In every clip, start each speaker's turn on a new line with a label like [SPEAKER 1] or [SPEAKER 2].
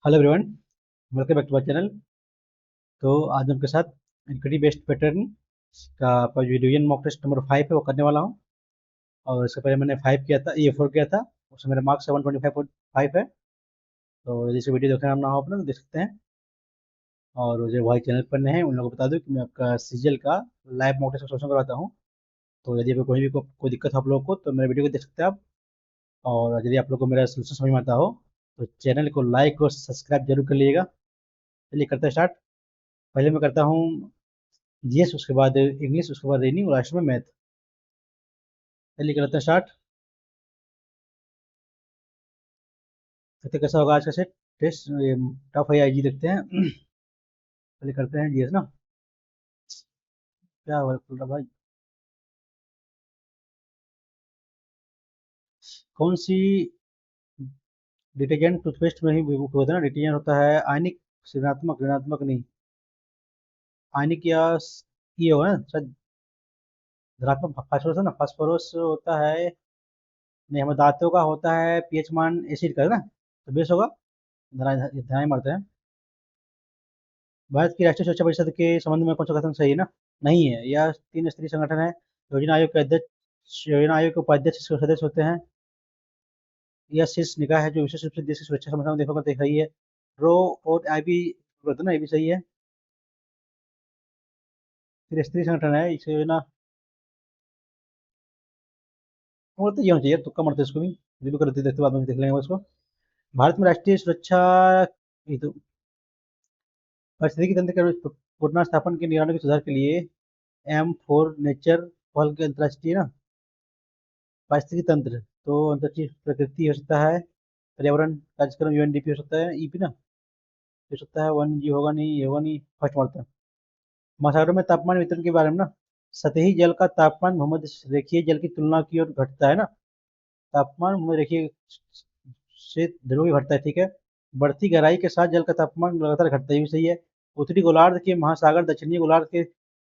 [SPEAKER 1] Hello everyone, welcome back to my channel. तो आज उनके साथ इनक्रेडिबल बेस्ट पैटर्न का आपका जो डिवीजन मॉक टेस्ट नंबर 5 है वो करने वाला हूँ। और इससे पहले मैंने 5 किया था, ये 4 किया था। उसमें मेरा मार्क्स 725.5 है। तो यदि इसे वीडियो देखना ना हो अपना तो देख सकते हैं। और जो भाई चैनल पर नए हैं उन लोगों को बता दूं कि मैं आपका सीजीएल का लाइव मॉक टेस्ट का सोल्यूशन करवाता हूँ। तो यदि कोई भी कोई दिक्कत हो आप लोगों को तो मेरे वीडियो को देख सकते हैं आप। और यदि आप लोग को मेरा सोल्यूशन समझ में आता हो तो चैनल को लाइक और सब्सक्राइब जरूर कर लीजिएगा। चलिए करते हैं स्टार्ट। पहले मैं करता हूँ जीएस, उसके बाद इंग्लिश, उसके बाद रीडिंग और लास्ट में मैथ। चलिए करते हैं स्टार्ट। देखते हैं कैसा होगा आज का सेट टेस्ट। टफ है या इजी देखते हैं। पहले करते हैं जीएस ना। क्या हुआ खुल रहा भाई? कौन सी डिटर्जेंट टूथपेस्ट में ही होता है ना, डिटर्जेंट होता है आयनिक, ऋणात्मक, ऋणात्मक नहीं, आयनिक या ये होगा ना शायद, धनात्मक फास्फोरस है ना, फास्फोरस होता है। नहीं, हमें दांतों का होता है पीएच मान एसिड का है ना, तो बेस होगा। ध्यान मारते हैं। भारत की राष्ट्रीय सुरक्षा परिषद के संबंध में कौन सा कथन सही है ना? नहीं है। यह तीन स्तरीय संगठन है। योजना आयोग के अध्यक्ष, योजना आयोग के उपाध्यक्ष इसके सदस्य होते हैं। यह शीर्ष निकाय है जो विशेष रूप से देश की सुरक्षा समस्याओं को देखो देख रही है। रो और आईबी होता है ना, ये भी सही है। त्रिस्तरीय संगठन है इस योजना। वो तो ये होना चाहिए, तुक्का मरते इसको भी, जो भी करते देखते बाद में देख लेंगे उसको। भारत में राष्ट्रीय सुरक्षा, ये तो पारिस्थितिकी तंत्र के पुनर्स्थापन के निगरानी के सुधार के लिए M4 नेचर पहल के अंतर्राष्ट्रीय ना पारिस्थितिकी तंत्र, तो अंतर्राष्ट्रीय प्रकृति हो सकता है। पर्यावरण कार्यक्रम यूएनडीपी हो सकता है, ईपी ना हो सकता है। वन जी होगा नहीं, ये होगा नहीं, फर्स्ट मारते हैं। महासागरों में तापमान वितरण के बारे में ना, सतही जल का तापमान भूमध्य रेखीय जल की तुलना की ओर घटता है ना। तापमान भूमध्य रेखीय से ध्रुव की घटता है, ठीक है। बढ़ती गहराई के साथ जल का तापमान लगातार घटता है, ये भी सही है। उत्तरी गोलार्ध के महासागर दक्षिणी गोलार्ध के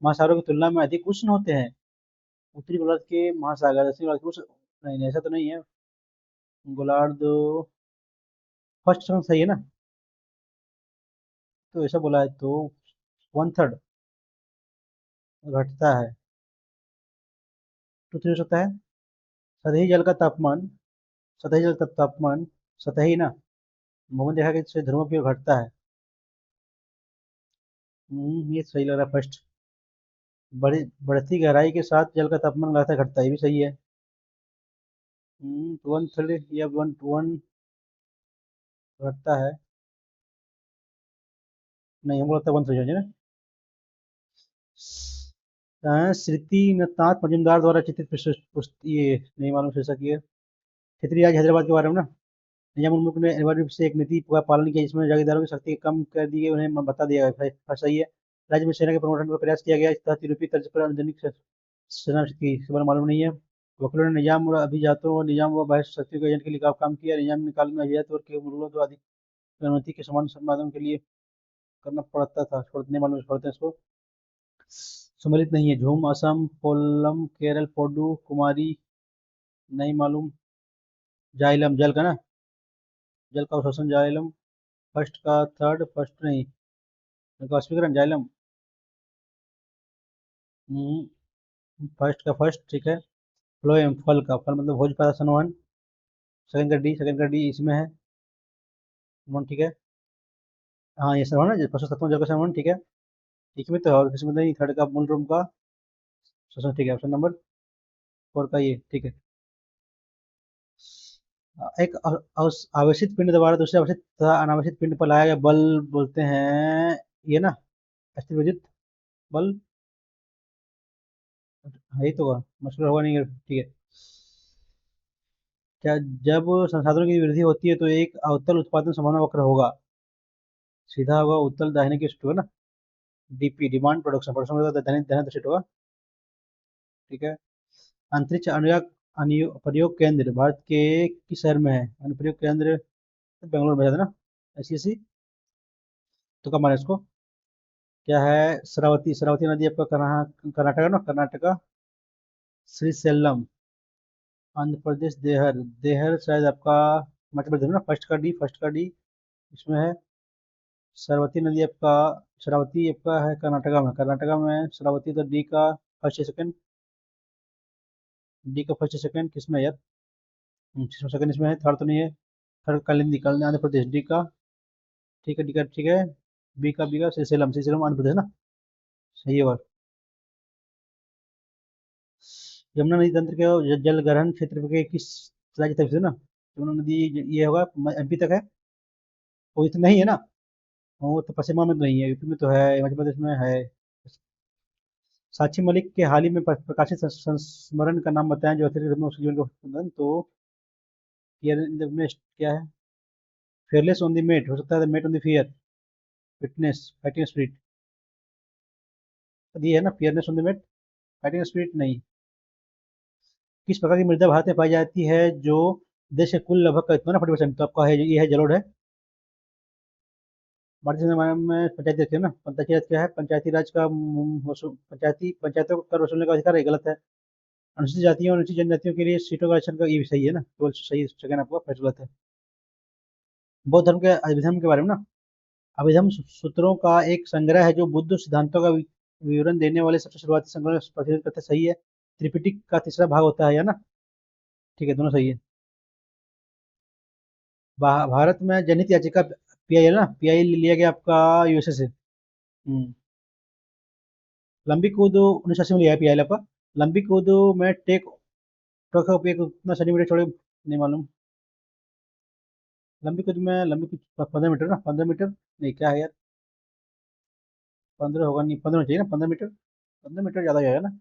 [SPEAKER 1] महासागरों की तुलना में अधिक उष्ण होते हैं। उत्तरी गोलार्ध के महासागर दक्षिणी गोलार्ध के उष्ण, नहीं नहीं, ऐसा तो नहीं है। गोलार्ध फर्स्ट ऑप्शन सही है ना? तो ऐसा बोला है तो 1/3 घटता है, तो 3 हो सकता है। सतही जल का तापमान, सतही जल का तापमान, सतही ना, भूमध्य रेखा के से ध्रुवों की ओर घटता है। ये सही लग रहा है फर्स्ट। बड़ी बढ़ती गहराई के साथ जल का तापमान लगातार घटता है, ये भी सही है। 1/3 या 1/1 घटता है। नहीं, हमको लगता है 1/3 ना। श्रुति नथनाथ मजूमदार द्वारा चित्रित ये नहीं मालूम शीर्षक ये। क्षेत्रीय राज्य हैदराबाद के बारे में ना, निजाम उल मुल्क ने अनिवार्य रूप से एक नीति का पालन किया जिसमें जागीरदारों की शक्ति कम कर दी गई, उन्हें बता दिया गया। सही है। राज्य में सेना के प्रमोशन का प्रयास किया गया, इस तहत यूरोपीय तर्ज पर आधुनिक सेना की खबर मालूम नहीं है। वकीलों ने निजाम और अभिजातों और निजाम व बाह्य शक्तियों के एजेंट के लिए काम किया। निजाम ने काल में अभिजात वर्ग के मुगलों द्वारा अधिक अनुमति के समान संपादन के लिए करना पड़ता था, छोड़ने मालूम पड़ते हैं इसको। सम्मिलित नहीं है। झूम असम, कोल्लम केरल, पोडू कुमारी नहीं मालूम। जाइलम जल का ना, जल का अवशोषण जाइलम। फर्स्ट का थर्ड, फर्स्ट नहीं, स्पीकर जाइलम। फर्स्ट का फर्स्ट, ठीक है। फ्लोएम फल का, फल मतलब भोज का सनवन। सेकंड का डी, सेकंड का डी इसमें है, वन ठीक है। हाँ, ये सनवन है पशु तत्व जल का सनवन, ठीक है। ठीक में तो है, और किसी में नहीं। थर्ड का मूल रूम का शोषण, ठीक है। ऑप्शन नंबर 4 का ये, ठीक है। एक आवेशित पिंड द्वारा दूसरे आवेशित तथा अनावेशित पिंड पर लाया गया बल बोलते हैं ये ना, अस्थिर विद्युत बल। यही तो होगा, मुश्किल होगा नहीं, ठीक है। क्या जब संसाधनों की वृद्धि होती है तो एक अवतल उत्पादन संभावना वक्र होगा? सीधा होगा, उत्तल दाहिने की शिफ्ट होगा ना। डीपी डिमांड प्रोडक्शन, प्रोडक्शन होगा तो दाहिने दाहिने शिफ्ट होगा, ठीक है। अंतरिक्ष अनुयाग प्रयोग केंद्र भारत के किस शहर में है? अनुप्रयोग केंद्र बेंगलोर में है ना, ऐसी ऐसी। तो कब मारे इसको? क्या है? शरावती, शरावती नदी आपका कहाँ, कर्नाटका ना, कर्नाटका। श्रीशैलम आंध्र प्रदेश। देहर, देहर शायद आपका मध्य प्रदेश में ना, फर्स्ट का डी, फर्स्ट का डी। इसमें है सरवती नदी आपका, शरावती आपका है कर्नाटका में शरावती। तो डी का फर्स्ट सेकंड, डी का फर्स्ट सेकंड किसमें है यार? सेकंड इसमें है, थर्ड तो नहीं है। थर्ड कालिंदी, कालिंदी आंध्र प्रदेश, डी का। ठीक है, डी का ठीक है। बी का श्रीशैलम, श्रीशैलम आंध्र प्रदेश ना, सही है। और यमुना नदी तंत्र के जल ग्रहण क्षेत्र के किस राज्य तक से ना? यमुना नदी ये होगा एमपी तक है, वो इतना नहीं है ना? वो तो पश्चिमा में तो नहीं है, यूपी में तो है, मध्य प्रदेश में है। साक्षी मलिक के हाल ही में प्रकाशित संस्मरण का नाम बताएं जो अतिरिक्त रूप में उसके जीवन को संबोधन। तो क्या है? फेयरलेस ऑन द मेट हो सकता है, mat on the fear, fitness, fighting spirit. ये है ना, fairness on the mat, fighting spirit नहीं। किस प्रकार की मृदा भारत में पाई जाती है जो देश के कुल लगभग इतना ना 40%? तो आपका है ये है जलोढ़ है। भारतीय संविधान में पंचायती राज है ना, पंचायती राज क्या है? पंचायती राज का पंचायतों को कर वसूलने का अधिकार है, गलत है। अनुसूचित जातियों और अनुसूचित जनजातियों के लिए सीटों का आरक्षण का ये भी सही है ना, केवल सही सेकंड आपका फर्स्ट गलत है। बौद्ध धर्म के अभिधर्म के बारे में ना, अभिधर्म सूत्रों का एक संग्रह है जो बुद्ध सिद्धांतों का विवरण देने वाले सबसे शुरुआती संग्रह प्रतिनिधित्व करते, सही है। त्रिपिटक का तीसरा भाग होता है या ना? ठीक है, दोनों सही है। भारत में जनहित याचिका पीआई है ना, पीआई लिया गया आपका यूएसए से। लंबी कूद 1980 में लिया है पीआई आपका। लंबी कूद में टेक ट्रक का उपयोग कितना सेंटीमीटर चौड़े, नहीं मालूम। लंबी कूद 15 मीटर ना, 15 मीटर नहीं, क्या है यार? 15 होगा नहीं, 15 चाहिए ना, 15 मीटर, 15 मीटर ज़्यादा जाएगा ना,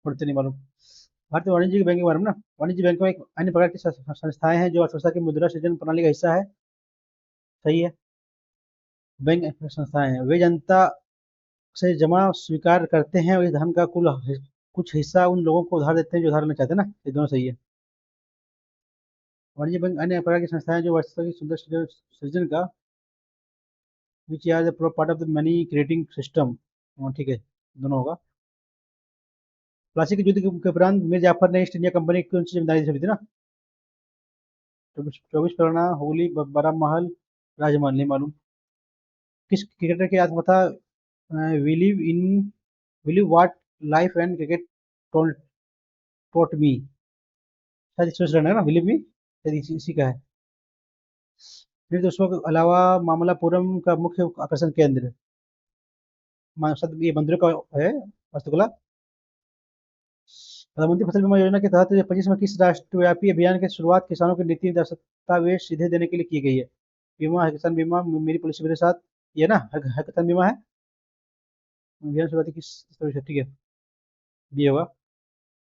[SPEAKER 1] उड़ते नहीं मालूम। भारतीय वाणिज्यिक बैंक के बारे में ना, वाणिज्य बैंक में एक अन्य प्रकार की संस्थाएं हैं जो अर्थव्यवस्था की मुद्रा सृजन प्रणाली का हिस्सा है, सही है। बैंक संस्थाएं हैं, वे जनता से जमा स्वीकार करते हैं और इस धन का कुछ हिस्सा उन लोगों को उधार देते हैं जो उधार लेना चाहते हैं ना, ये दोनों सही है। वाणिज्य बैंक अन्य प्रकार की संस्थाएं जो अर्थव्यवस्था की सुंदर सृजन का, which are the part of the money creating system. ठीक है, दोनों होगा। प्लासी के युद्ध के उपरांत मीर जाफर ने ईस्ट इंडिया कंपनी की कौन सी जिम्मेदारी सौंपी थी ना? 24 परगना, हुगली, बारामहल, राजमहल, नहीं मालूम। किस क्रिकेटर की आत्मकथा विलिव इन विलिव वाट लाइफ एंड क्रिकेट टोल्ड टोट मी? शायद इसमें रन है ना, विलिव मी, शायद इसी का है। फिर दोस्तों के अलावा मामलापुरम का मुख्य आकर्षण केंद्र, ये मंदिरों का है, वास्तुकला। प्रधानमंत्री फसल बीमा योजना के तहत 25 में किस राष्ट्रव्यापी अभियान की शुरुआत किसानों की नीति दस्तावेज सीधे देने के लिए की गई है? बीमा है, किसान बीमा, मेरी पॉलिसी मेरे साथ, ये ना हर किसान बीमा है। अभियान शुरुआती किस दस्तावेज से? ठीक है, ये होगा।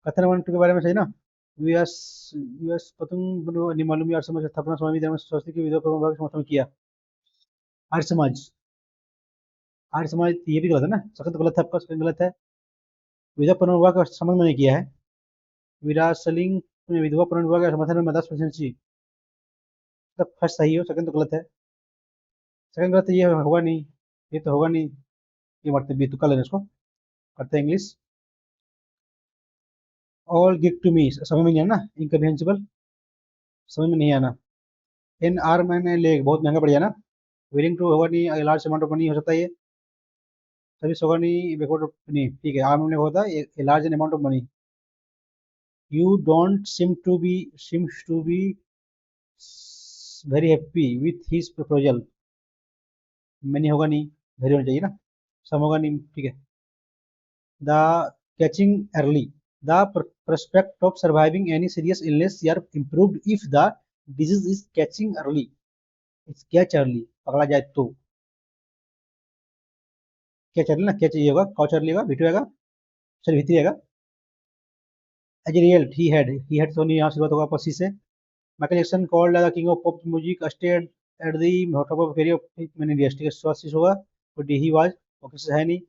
[SPEAKER 1] कथन वन के बारे में सही ना? यूएस यूएस पतंग नहीं मालूम। यार समाज स्थापना स्वामी धर्म सरस्वती की विधवा विभाग के समर्थन में किया, आर्य समाज। आर्य समाज ये भी गलत है ना, सख्त गलत है आपका, सेकंड गलत है। विधवा पुनर्विवाह का समर्थन मैंने किया है। विरासलिंग में विधवा पुनर्विवाह के समर्थन में मद्रास प्रेसिडेंसी, तब फर्स्ट सही हो, सेकंड तो गलत है। सेकंड गलत है, ये होगा नहीं, ये तो होगा नहीं। ये मरते भी तो कल इसको करते हैं English. All give to me, समझ में नहीं आना, इनकम्प्रिहेंसिबल, समझ में नहीं आना। एन आर मैंने ले बहुत महंगा पड़ जाना। विलिंग टू होगा नहीं, लार्ज अमाउंट ऑफ मनी हो सकता है ये। सर्विस होगा नहीं, बैकवर्ड नहीं, ठीक है। आर मैंने होता है large amount of money. You don't seems to be very happy with his proposal, मैंने होगा नहीं, वेरी होना चाहिए ना, सम होगा नहीं, ठीक है। The catching early. The prospect of surviving any serious illness are improved if the disease is catching early. It's catch early. पकड़ा जाए तो कैच early ना, कैच ये होगा, कॉच early होगा, भिटू आएगा, सॉरी भित्री आएगा। As real he had Sony, यहाँ शुरुआत होगा पसी से। Michael Jackson called the king of pop music stayed at the top of career of many India, ठीक है, स्वास्थ्य होगा, बट ही वाज ओके है नहीं,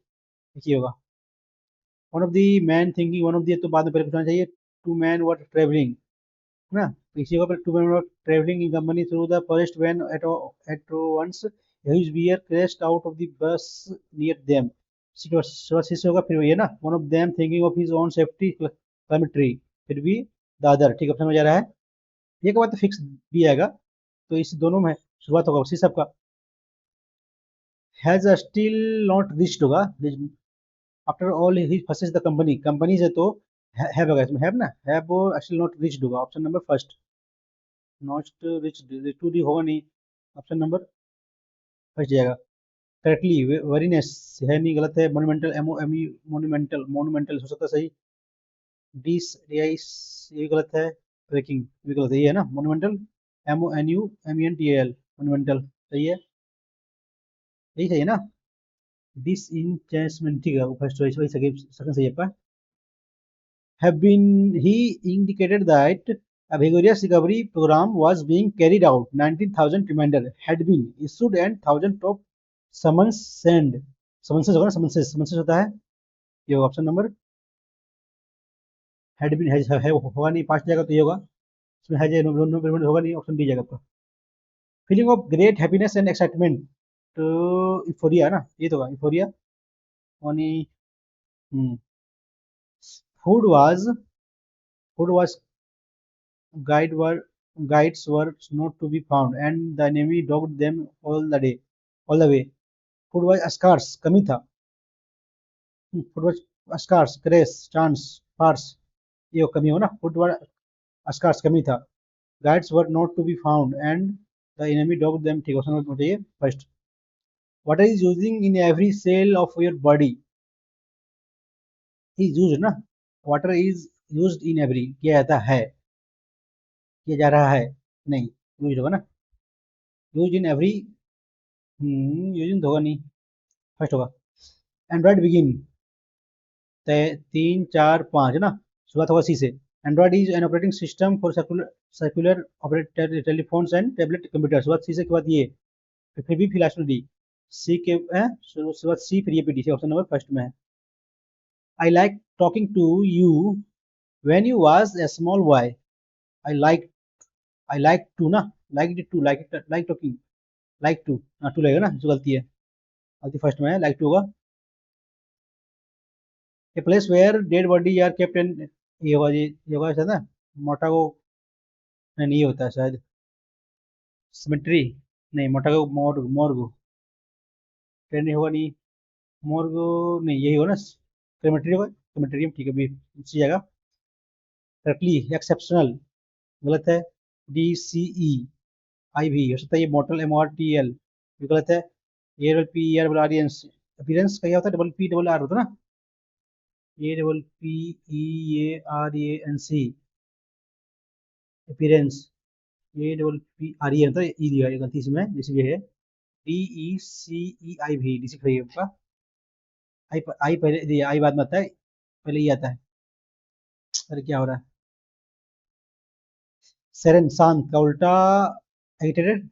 [SPEAKER 1] ठीक होगा। One of the man thinking, one of the तो बाद में पहले पूछना चाहिए। टू मैन वर ट्रेवलिंग ना, इसी को two man were travelling in company through the forest when at once huge bear crashed out of the bush near them, से होगा फिर ये ना, one of them thinking of his own safety climbed tree, फिर भी the other, ठीक है, समझ आ रहा है। ये के बाद तो फिक्स भी आएगा, तो इस दोनों में शुरुआत होगा उसी सब का। हैज स्टिल नॉट रिच्ड होगा, after all he forces the company, company से तो हैव होगा, इसमें हैव ना, हैव स्टिल नॉट रिच्ड होगा, option number first. Not reached to the होगा नहीं, ऑप्शन नंबर फर्स्ट जाएगा करेक्टली। वेरीनेस है नहीं, गलत है। Monumental, M O M E, monumental, monumental हो सकता है सही। डिस रियाइस ये गलत है। ट्रैकिंग भी गलत है, ये है ना monumental, M O N U M E N T L, monumental सही है, यही सही है ना। डिस इंचेसमेंट ठीक है, वो फर्स्ट चॉइस वही सेकंड सही है आपका। Have been he indicated that a vigorous recovery program was being carried out. 19,000 reminder had been issued and thousand of summons sent. Summonses होगा ना, summonses होता है, ये ऑप्शन नंबर। had been है होगा नहीं, पांच जाएगा तो ये होगा, इसमें है नो पेमेंट होगा नहीं, ऑप्शन डी जाएगा आपका। Feeling of great happiness and excitement, तो इफोरिया ना, ये तो होगा इफोरिया। ओनी food was guide were guides were not to be found, and the enemy dogged them all the way. Food was scarce, कमी था। Food was scarce, grace, chance, farce, ये कमी हो ना, food was scarce, कमी था। Guides were not to be found, and the enemy dogged them, ठीक है, ऑप्शन नंबर चाहिए first. Water is using in every cell of your body, is used ना, water is used in every, किया जाता है, किया जा रहा है, नहीं यूज होगा ना, use in every, use in होगा नहीं, फर्स्ट होगा। एंड्रॉइड बिगिन, तीन चार पाँच है ना, शुरुआत होगा सी से। Android is an operating system for circular operator telephones and tablet computer, शुरुआत सी से के बाद ये, फिर भी लास्ट में डी, सी के शुरुआत सी फिर ये पे डी से, ऑप्शन नंबर फर्स्ट में है। I like talking to you when you was a small boy, I like, I like to ना, like to, like talking, like to, हाँ टू लगेगा ना, जो गलती है, गलती फर्स्ट में है, लाइक टू होगा। A place where dead body are kept and, ये होगा शायद ना, मोटा को, नहीं ये होता है शायद सिमेट्री, नहीं मोटा को मोर्ग, मोर्ग ट्रेन होगा नहीं, मोर्ग नहीं, यही होगा ना, क्रेमेटरी होगा, क्रेमेटेरियम ठीक है, भी इसी जगह करेक्टली। एक्सेप्शनल गलत है। डी सी ई आई भी हो सकता है, ये model M R T L भी गलत है। ये double P R double R N, appearance का क्या होता है, डबल पी डबल आर होता है ना, ये double P E A R A N C, appearance, ये डबल पी आर ई होता है, ई दिया है गलती से मैं, इसलिए है। डी ई सी ई आई भी, डी सी खड़ी है आपका, आई पहले दिया, आई बाद में आता है, पहले ये आता है। अरे क्या हो रहा है, सेरेन शांत का उल्टा एजिटेटेड,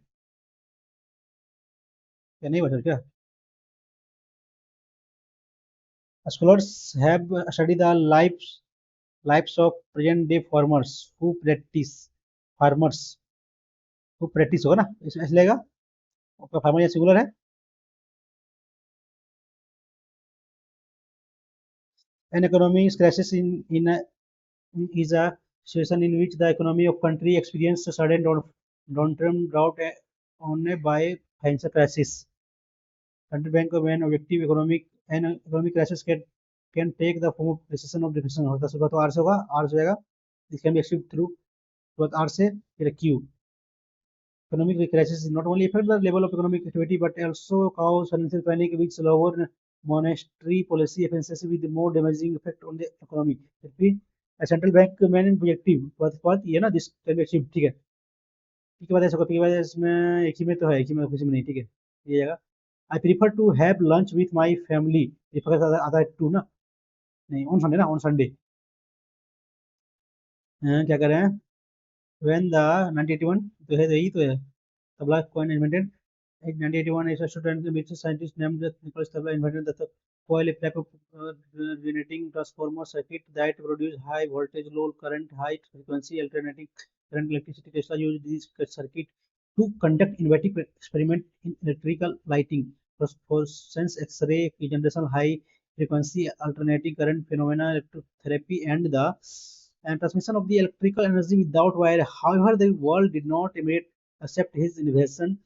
[SPEAKER 1] क्या नहीं बता क्या। Scholars have studied the lives of present day farmers who practice होगा ना, इसलिए लेगा आपका, फार्मर या सिंगुलर है। An economic crisis is a situation in which the economy of country experiences a sudden downturn brought on by financial crisis. Central bank when objective economic crisis can take the form of recession of depression, होता है तो are से होगा, are से जाएगा, this can be achieved through, R से फिर Q. Economic crisis not only affect the level of economic activity but also cause financial panic, which lower monetary policy efficiency with more damaging effect on the economy. फिर a central bank main objective बात ये ना, this can be achieved, ठीक है। P के बाद ऐसा होगा, पी के बाद इसमें एक ही में तो है, एक ही में किसी में नहीं, ठीक है, ये जगह। I prefer to have lunch with my family, prefer का आता है टू ना, नहीं ऑन संडे ना, ऑन संडे। क्या कर रहे हैं, when the 1981 तो है, यही तो है, tabla coin invented in 1981, a student which scientist named Nicholas Tesla invented the coil effect of generating transformer circuit that produce high voltage, low current, high frequency alternating current electricity. Tesla used this circuit to conduct innovative experiment in electrical lighting, fluorescence, X-ray generation, high frequency alternating current phenomena, electrotherapy, and transmission of the electrical energy without wire. However, the world did not immediately accept his invention.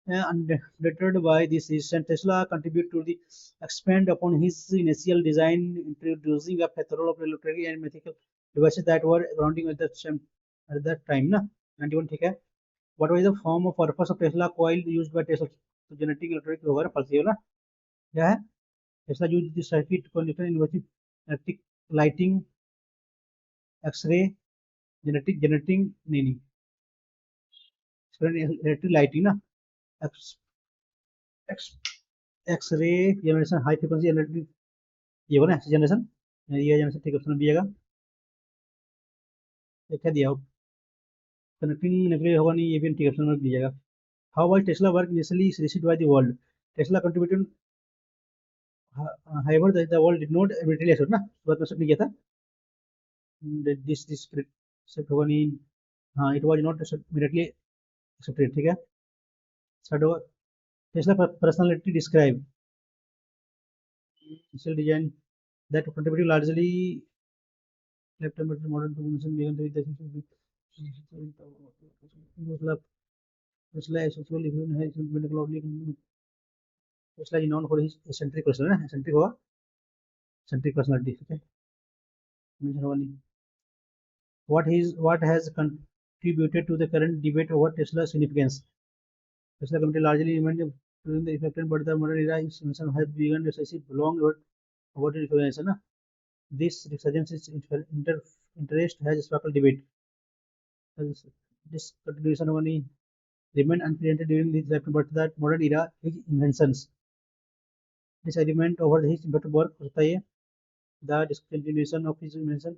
[SPEAKER 1] Undeterred by this resistance, Tesla contributed to the expand upon his initial design, introducing a plethora of electric and mechanical devices that were grounding at that time. ना 91 ठीक है. What was the form of purpose of Tesla coil used by Tesla? तो genetic electric होगा ना, फंसी हो ना. क्या है? Tesla used this circuit to conduct electric lighting, X-ray, generating नहीं नहीं, इलेक्ट्रिक लाइटिंग ना, X ray generation, high frequency electric, ये होगा ना जनरेशन, ये जनरेशन ठीक ऑप्शन दिएगा. ये क्या दिया, कनेक्टिंग न्यूक्लियर होगा नहीं, ये भी ठीक ऑप्शन में दिएगा. How was Tesla work initially received by the world? Tesla contributed, however the world did not immediately accept ना, बात में नहीं किया था. दिस एक्सेप्ट होगा नहीं, हाँ, it was not immediately accepted. ठीक है. स्टार्ट होगा. Tesla personality describe, initial design that contributed largely left modern communication began with the मतलब Tesla is actually given has been cloudly. Tesla is known for his eccentric person है, eccentric होगा, eccentric personality. ठीक है. mention होगा नहीं. What has contributed to the current debate over Tesla's significance? Tesla community largely remained during the effective, but the modern era is has begun to receive long over the recognition. This resurgence in interest has sparked debate. This contribution only remained unprecedented during this lifetime, but that modern era, his inventions, disagreement over his important work होता है, the discontinuation of his invention,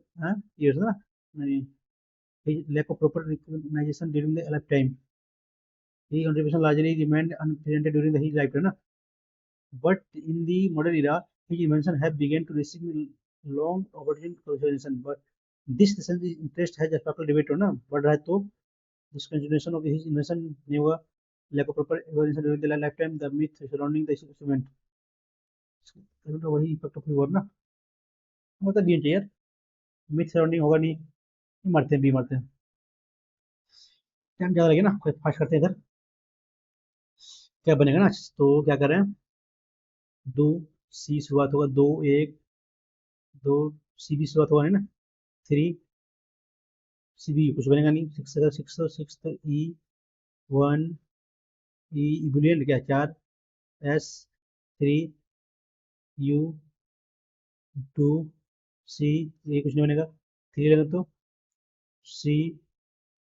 [SPEAKER 1] years ना, his lack of proper recognition during the lifetime, his contribution largely remained unprecedented during his lifetime ना. But in the modern era, his invention have begun to receive long overdue recognition. But this interest has sparked debate ना, बढ़ रहा है तो discontinuation of his invention नहीं होगा, lack of proper recognition during the lifetime, the myth surrounding the instrument. तो वही effect of liver ना, मतलब भी चाहिए यार, मिथ सराउंडिंग होगा नहीं, मरते हैं भी मरते हैं. टाइम ज़्यादा लगे ना, कोई फास्ट करते हैं इधर. क्या बनेगा ना, तो क्या कर रहे हैं, दो सी शुरुआत होगा, 2 1 2 सी भी शुरुआत होगा नहीं ना, 3 सी भी कुछ बनेगा नहीं, 6 ई 1 ई बुलियन क्या 4 एस 3 यू 2 सी, ये कुछ नहीं बनेगा. 3 लगा तो सी,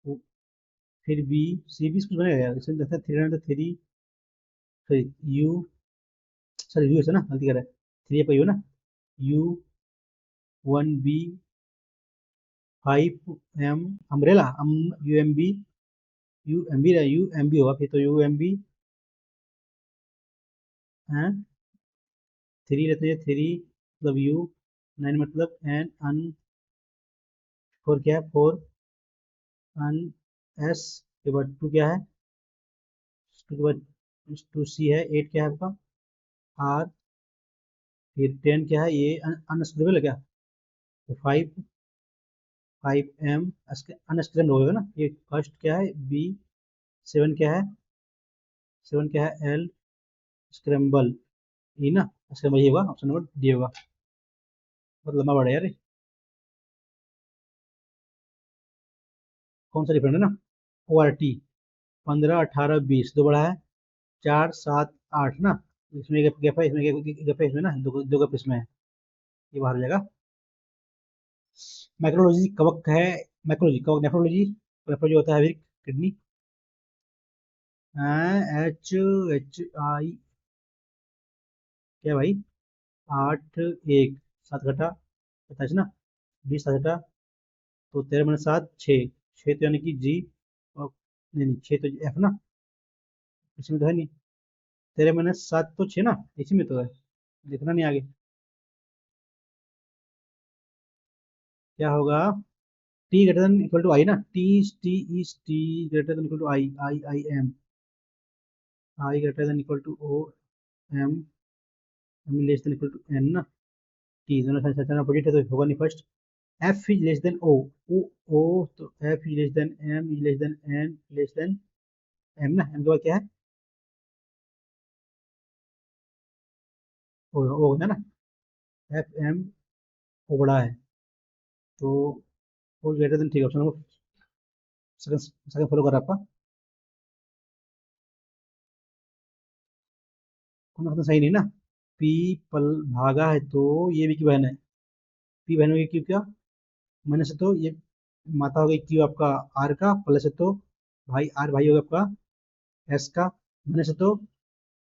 [SPEAKER 1] फिर बी, सी भी कुछ बनेगा यार, इसमें देखते हैं 3 तो 3 फिर यू, सॉरी यू है ना, गलती कर रहा है, 3 पर यू ना, U 1 B 5 M umbrella U M B, U M B होगा फिर, तो यू एम बी है 3 रहते हैं, 3 मतलब यू, 9 मतलब एन अन, 4 क्या है 4 अन एस के बाद 2 क्या है, 2 के बाद 2 सी है, 8 क्या है आपका आर, फिर 10 क्या है, ये अनस्टेबल है क्या, तो 5 एम अनस्टेबल होगा ना, ये फर्स्ट क्या है बी, 7 क्या है, 7 क्या है एल स्क्रैम्बल, ई ना, स्क्रैम्बल ये होगा, ऑप्शन नंबर डी होगा. बहुत लंबा बढ़ा यार, कौन सा डिफरेंट है ना, ओ आर टी 15 18 20 दो बड़ा है, 4 7 8 ना, इसमें गैप है, इसमें गैप है, इसमें ना दो गैप इसमें है, ये बाहर हो जाएगा. माइक्रोलॉजी कवक है, माइक्रोलॉजी कवक, नेफ्रोलॉजी, नेफ्रोलॉजी होता है किडनी, एच एच आई क्या भाई, 8 1 7 घटा 27 ना, 20 7 घटा तो 13 मैंने 7 6 6 तो यानी कि जी, और नहीं नहीं 6 तो एफ ना, इसमें तो है नहीं, 13 मैंने 7 तो 6 ना, इसी में तो है, देखना नहीं आगे क्या होगा. T greater than equal to I ना, T is T greater than equal to I I I M, I greater than equal to O M, M less than equal to N ना, टी दोनों side such opposite है तो होगा नहीं first. F is less than O, O तो F is less than M is less than N less than M ना, M के बाद क्या है वो होता है ना, एफ एम वो बड़ा है, तो वो ग्रेटर देन, ठीक है, option number second second follow कर रहा है आपका। कौन सा सही नहीं ना, पी पल भागा है तो ये भी की बहन है, पी बहन होगी क्यू क्या, मैंने से तो ये माता हो गई क्यू आपका आर का, प्लस है तो भाई आर भाई होगा आपका एस का, मैंने से तो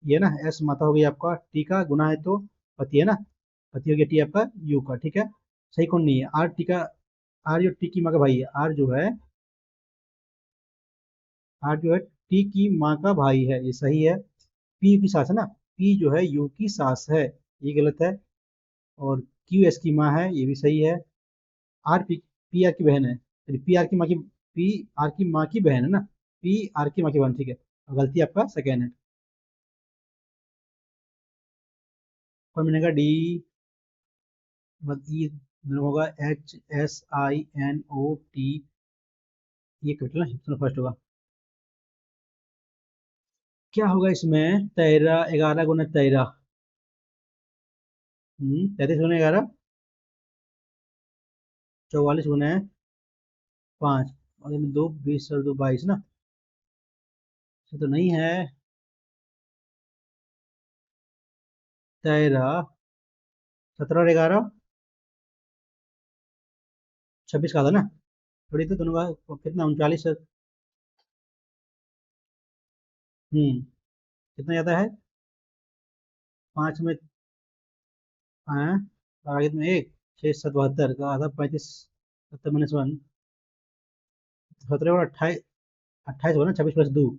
[SPEAKER 1] ये ना एस माता हो गई आपका टी का, गुना है तो पति है ना, पति हो गया टी आपका यू का, ठीक है। सही कौन नहीं है, आर टी का, आर जो टी की माँ का भाई है, आर जो है, आर जो है टी की माँ का भाई है, ये सही है। पी की सास है ना, पी जो है यू की सास है, ये गलत है। और क्यू एस की माँ है, ये भी सही है। आर पी पी आर की बहन है, पी आर की माँ की, पी आर की माँ की बहन है ना, पी आर की माँ की बहन, ठीक है। गलती आपका सेकेंड है। कौन बनेगा डी, ई होगा H S I N O T, ये कैपिटल है, फर्स्ट होगा। क्या होगा इसमें, 13 11 गुना 13, 33 गुना 11, 44 गुना 5, और इनमें 2 20 और 2 22 ना, ये तो नहीं है। 13 17 और 11 26 का था ना, थोड़ी तो दोनों का कितना 39 है। कितना ज्यादा है, 5 में, हाँ, और आगे में 1 6 7 72 का आधा 35, 70 - 1, 17 और 28, 28 होगा ना, 26 + 2,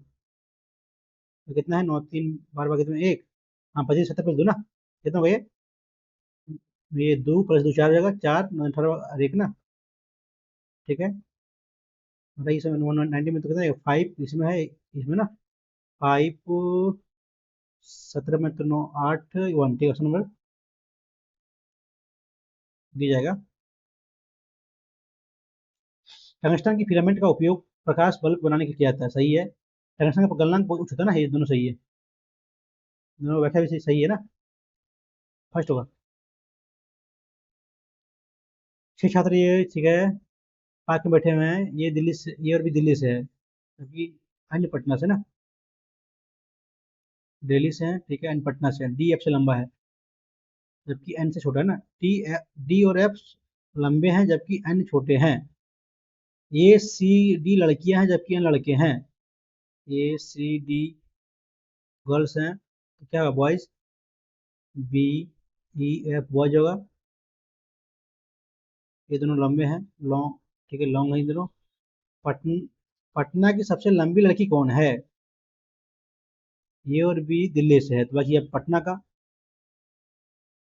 [SPEAKER 1] तो कितना है 9 3 12 कितना 1, हाँ 25 70 + 2 ना, कितना हो गया ये 2 + 2 4 हो जाएगा, 4 9 18 और एक ना, ठीक है। मतलब इसमें 190 में तो कितना है 5 इसमें है, इसमें ना 5 17 में तो 9 8 1, ठीक है, ऑप्शन नंबर दिया जाएगा। टंगस्टन की फिलामेंट का उपयोग प्रकाश बल्ब बनाने के लिए किया जाता है, सही है। टंगस्टन का गलनांक बहुत उच्च होता है ना, ये दोनों सही है, दोनों व्याख्या भी सही है ना, फर्स्ट होगा। 6 छात्र ये, ठीक है, पार्क में बैठे हुए हैं, ये दिल्ली से, ये और भी दिल्ली से है, जबकि अन्य पटना से ना, दिल्ली से है, ठीक है, अन्य पटना से है, डी एफ से लंबा है जबकि एन से छोटा है ना, टी डी और एफ लंबे हैं जबकि एन छोटे हैं। ए सी डी लड़कियां हैं जबकि एन लड़के हैं, ए सी डी गर्ल्स हैं, तो क्या होगा boys, B E F boys होगा, ये दोनों लंबे हैं, लॉन्ग, ठीक है, लॉन्ग है ये दोनों। पटना की सबसे लंबी लड़की कौन है, ये और बी दिल्ली से है, तो बाकी अब पटना का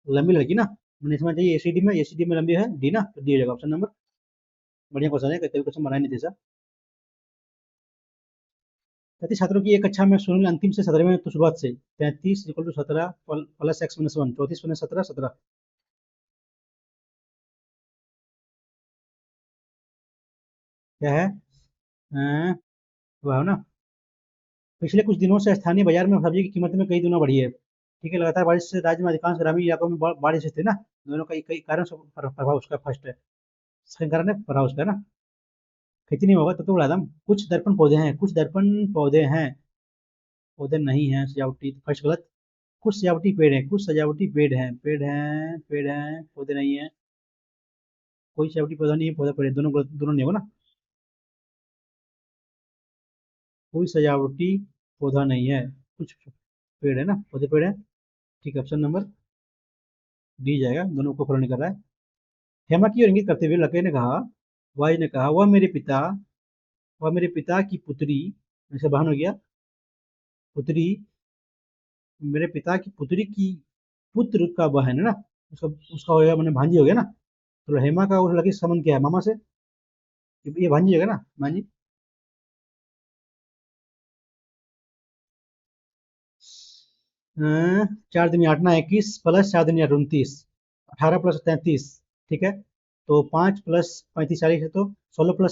[SPEAKER 1] लंबी लड़की ना, मैंने समझ चाहिए एसीडी में लंबी है डी ना, तो डी हो जाएगा ऑप्शन नंबर। बढ़िया क्वेश्चन है, कभी क्वेश्चन बनाया नहीं थे सर। 33 छात्रों की एक कक्षा में सुनील अंतिम से 17वें तो शुरुआत से 33 = 17 प्लस x - 1, 34 - 17 17, क्या है, वह है ना। पिछले कुछ दिनों से स्थानीय बाजार में सब्जी की कीमत में कई गुना बढ़ी है, ठीक है। लगातार बारिश से राज्य में अधिकांश ग्रामीण इलाकों में बारिश स्थिति ना, दोनों कई कई कारण से प्रभाव उसका फर्स्ट है, सेकंड कारण है प्रभाव उसका ना। खेती नहीं होगा तब तो बढ़ा दम, कुछ दर्पण पौधे हैं, कुछ दर्पण पौधे हैं, पौधे नहीं हैं सजावटी, फर्स्ट गलत। कुछ सजावटी पेड़ हैं, कुछ सजावटी पेड़ हैं, पेड़ हैं पौधे नहीं है, कोई सजावटी पौधा नहीं है, पौधा पेड़ है, दोनों नहीं होगा ना, कोई सजावटी पौधा नहीं है, कुछ पेड़ है ना, पौधे पेड़ है, ठीक है, ऑप्शन नंबर डी जाएगा, दोनों को फॉलो नहीं कर रहा है। हेमा की ओर इंगित करते हुए लड़के ने कहा, वाई ने कहा, वह मेरे पिता की पुत्री, ऐसे बहन हो गया, पुत्री, मेरे पिता की पुत्री की पुत्र का बहन है ना, उसका उसका हो गया, मैंने भांजी हो गया ना, तो हेमा का उस लड़की से संबंध क्या है, मामा से, ये भांजी होगा ना, भांजी। 4 दूनी 8 9 21 प्लस 4 दूनी 8 29, 18 + 33, ठीक है। तो 5 + 35 40 है, तो 16 +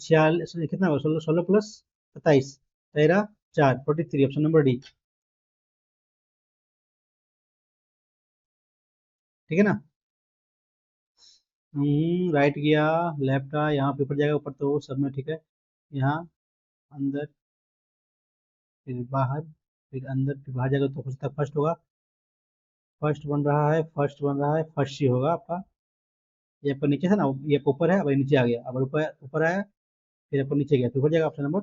[SPEAKER 1] 46 कितना होगा, 16 + 27 13 4 43, ऑप्शन नंबर डी। ठीक है ना। राइट गया, लेफ्ट का यहाँ पे ऊपर जाएगा, ऊपर तो सब में ठीक है। यहाँ अंदर, फिर बाहर, फिर अंदर, फिर बाहर जाएगा तो हो सकता है फर्स्ट होगा। फर्स्ट बन रहा है, फर्स्ट बन रहा है, फर्स्ट ही होगा आपका। ये आपका नीचे था ना, ये आपका ऊपर है, अब ये नीचे आ गया, अब ऊपर ऊपर आया, फिर आपका नीचे गया, फिर ऊपर जाएगा ऑप्शन नंबर।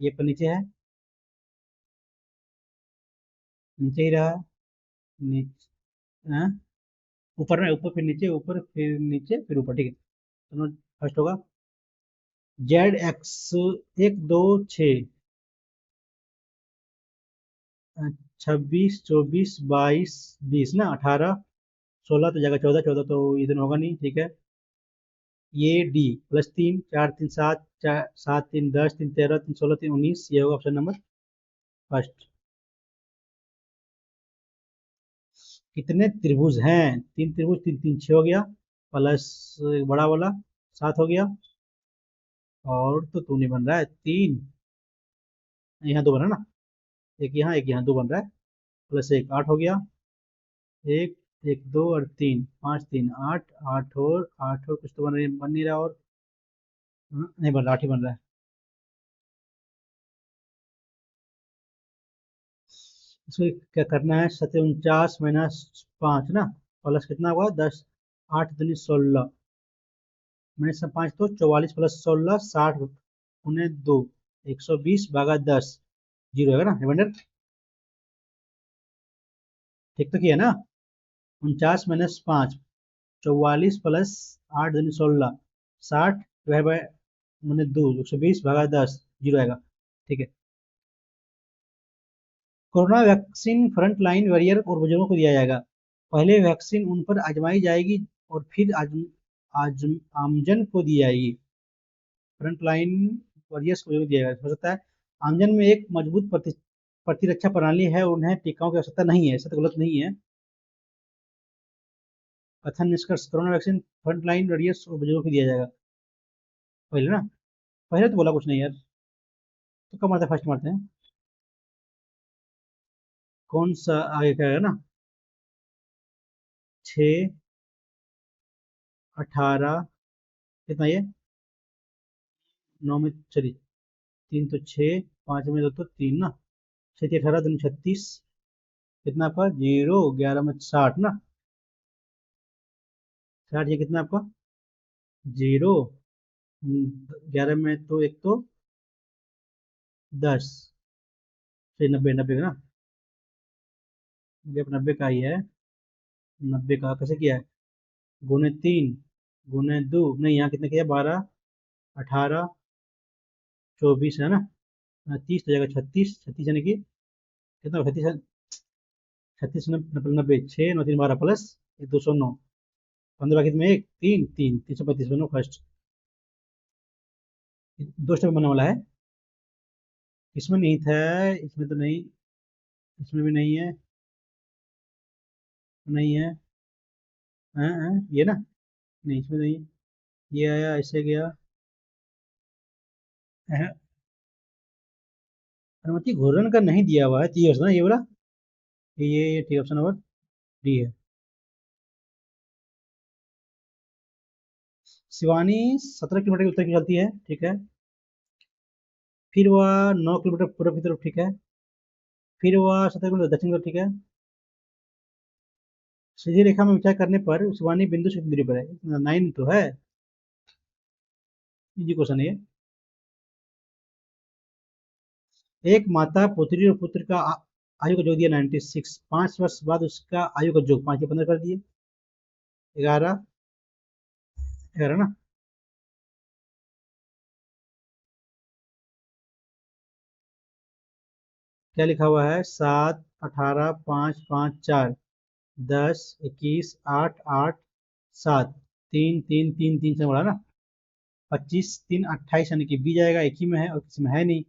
[SPEAKER 1] ये आपका नीचे है, नीचे ही रहा, नीचे, हाँ, ऊपर में, ऊपर फिर नीचे, ऊपर फिर नीचे फिर ऊपर, ठीक है। तो फर्स्ट होगा ZX 1 2 6, 26 24 22 20 ना, 18 16 तो जाएगा, 14 14 तो ये दिन होगा नहीं, ठीक है। ये D +3 4 3 7 4 7 3 10 3 13 3 16 3 19, ये होगा ऑप्शन नंबर फर्स्ट। कितने त्रिभुज हैं? 3 त्रिभुज, 3 3 6 हो गया, प्लस बड़ा वाला 7 हो गया, और तो नहीं बन रहा है 3, यहाँ 2 बन रहा है ना, एक यहाँ 2 बन रहा है, प्लस एक 8 हो गया, एक, एक 2 और 3, 5 3 8, 8 और 8 और कुछ तो बन नहीं रहा, और नहीं बन रहा, 8 ही बन रहा है। इसको क्या करना है, 49 - 5 ना, प्लस कितना हुआ 10, 8 दूनी 16, -5 तो 44 + 16 60 × 2 120 भागा 10, जीरो है ना रिमाइंडर। ठीक तो किया ना, 49 - 5, 44 + 8 दूनी 16 60 डिवाइड बाय मैंने 2 120 भागा 10, जीरो आएगा, ठीक है। Corona vaccine front line warrior और बुजुर्गों को दिया जाएगा। पहले वैक्सीन उन पर आजमाई जाएगी और फिर आमजन को दी जाएगी। फ्रंट लाइन वॉरियर्स को दिया जाएगा, हो सकता है आमजन में एक मजबूत प्रतिरक्षा प्रणाली है, उन्हें टीकाओं की आवश्यकता नहीं है, ऐसा तो गलत नहीं है। कथन निष्कर्ष, corona vaccine front line warriors और बुजुर्गों को दिया जाएगा। पहले ना, पहले तो बोला कुछ नहीं यार, तो कब मारते हैं, फर्स्ट मारते हैं। कौन सा आगे क्या है ना, 6 18, कितना ये, 9 में चलिए, 3 तो 6, 5 में 2 तो 3 ना, 6 18 दूनी 36, कितना आपका जीरो, 11 में 60 ना, 60, ये कितना आपका जीरो, 11 में तो एक तो 10, फिर 90 90 ना, ये 90 का ही है, 90 का कैसे किया है, ×3 ×2, नहीं यहाँ कितना किया, 12 18 24 है ना, 30 तो जाएगा 36, 36 यानी कि कितना, 36, 36 90 6 9 3 12 प्लस 209, 15 कितने में, एक 3 3 335 बनो फर्स्ट। 2 स्टेप बनने वाला है, इसमें नहीं था, इसमें तो नहीं, इसमें भी नहीं है, नहीं है, हाँ हाँ ये ना, नहीं इसमें नहीं, ये आया ऐसे गया, हाँ, अनुमति घूर्णन का नहीं दिया हुआ है, तो ये ना, ये बोला, ये ठीक, ऑप्शन नंबर डी है। शिवानी 17 किलोमीटर की उत्तर की चलती है, ठीक है, फिर वह 9 किलोमीटर पूर्व की तरफ, ठीक है, फिर वह 17 किलोमीटर दक्षिण की तरफ, ठीक है। सीधी रेखा में विचार करने पर शिवानी बिंदु से कितनी दूरी पर है, 9 तो है, इजी क्वेश्चन है ये। एक माता पुत्री और पुत्र का आयु का जोड़ दिया 96, 5 वर्ष बाद उसका आयु का जोग 5 या 15 कर दिए, 11, 11 ना, क्या लिखा हुआ है, 7 18 5 5 4 10 21 8 8 7 3 3 3 3 से बढ़ा ना, 25 3 28 यानी कि बी जाएगा, एक ही में है और किसी में है नहीं।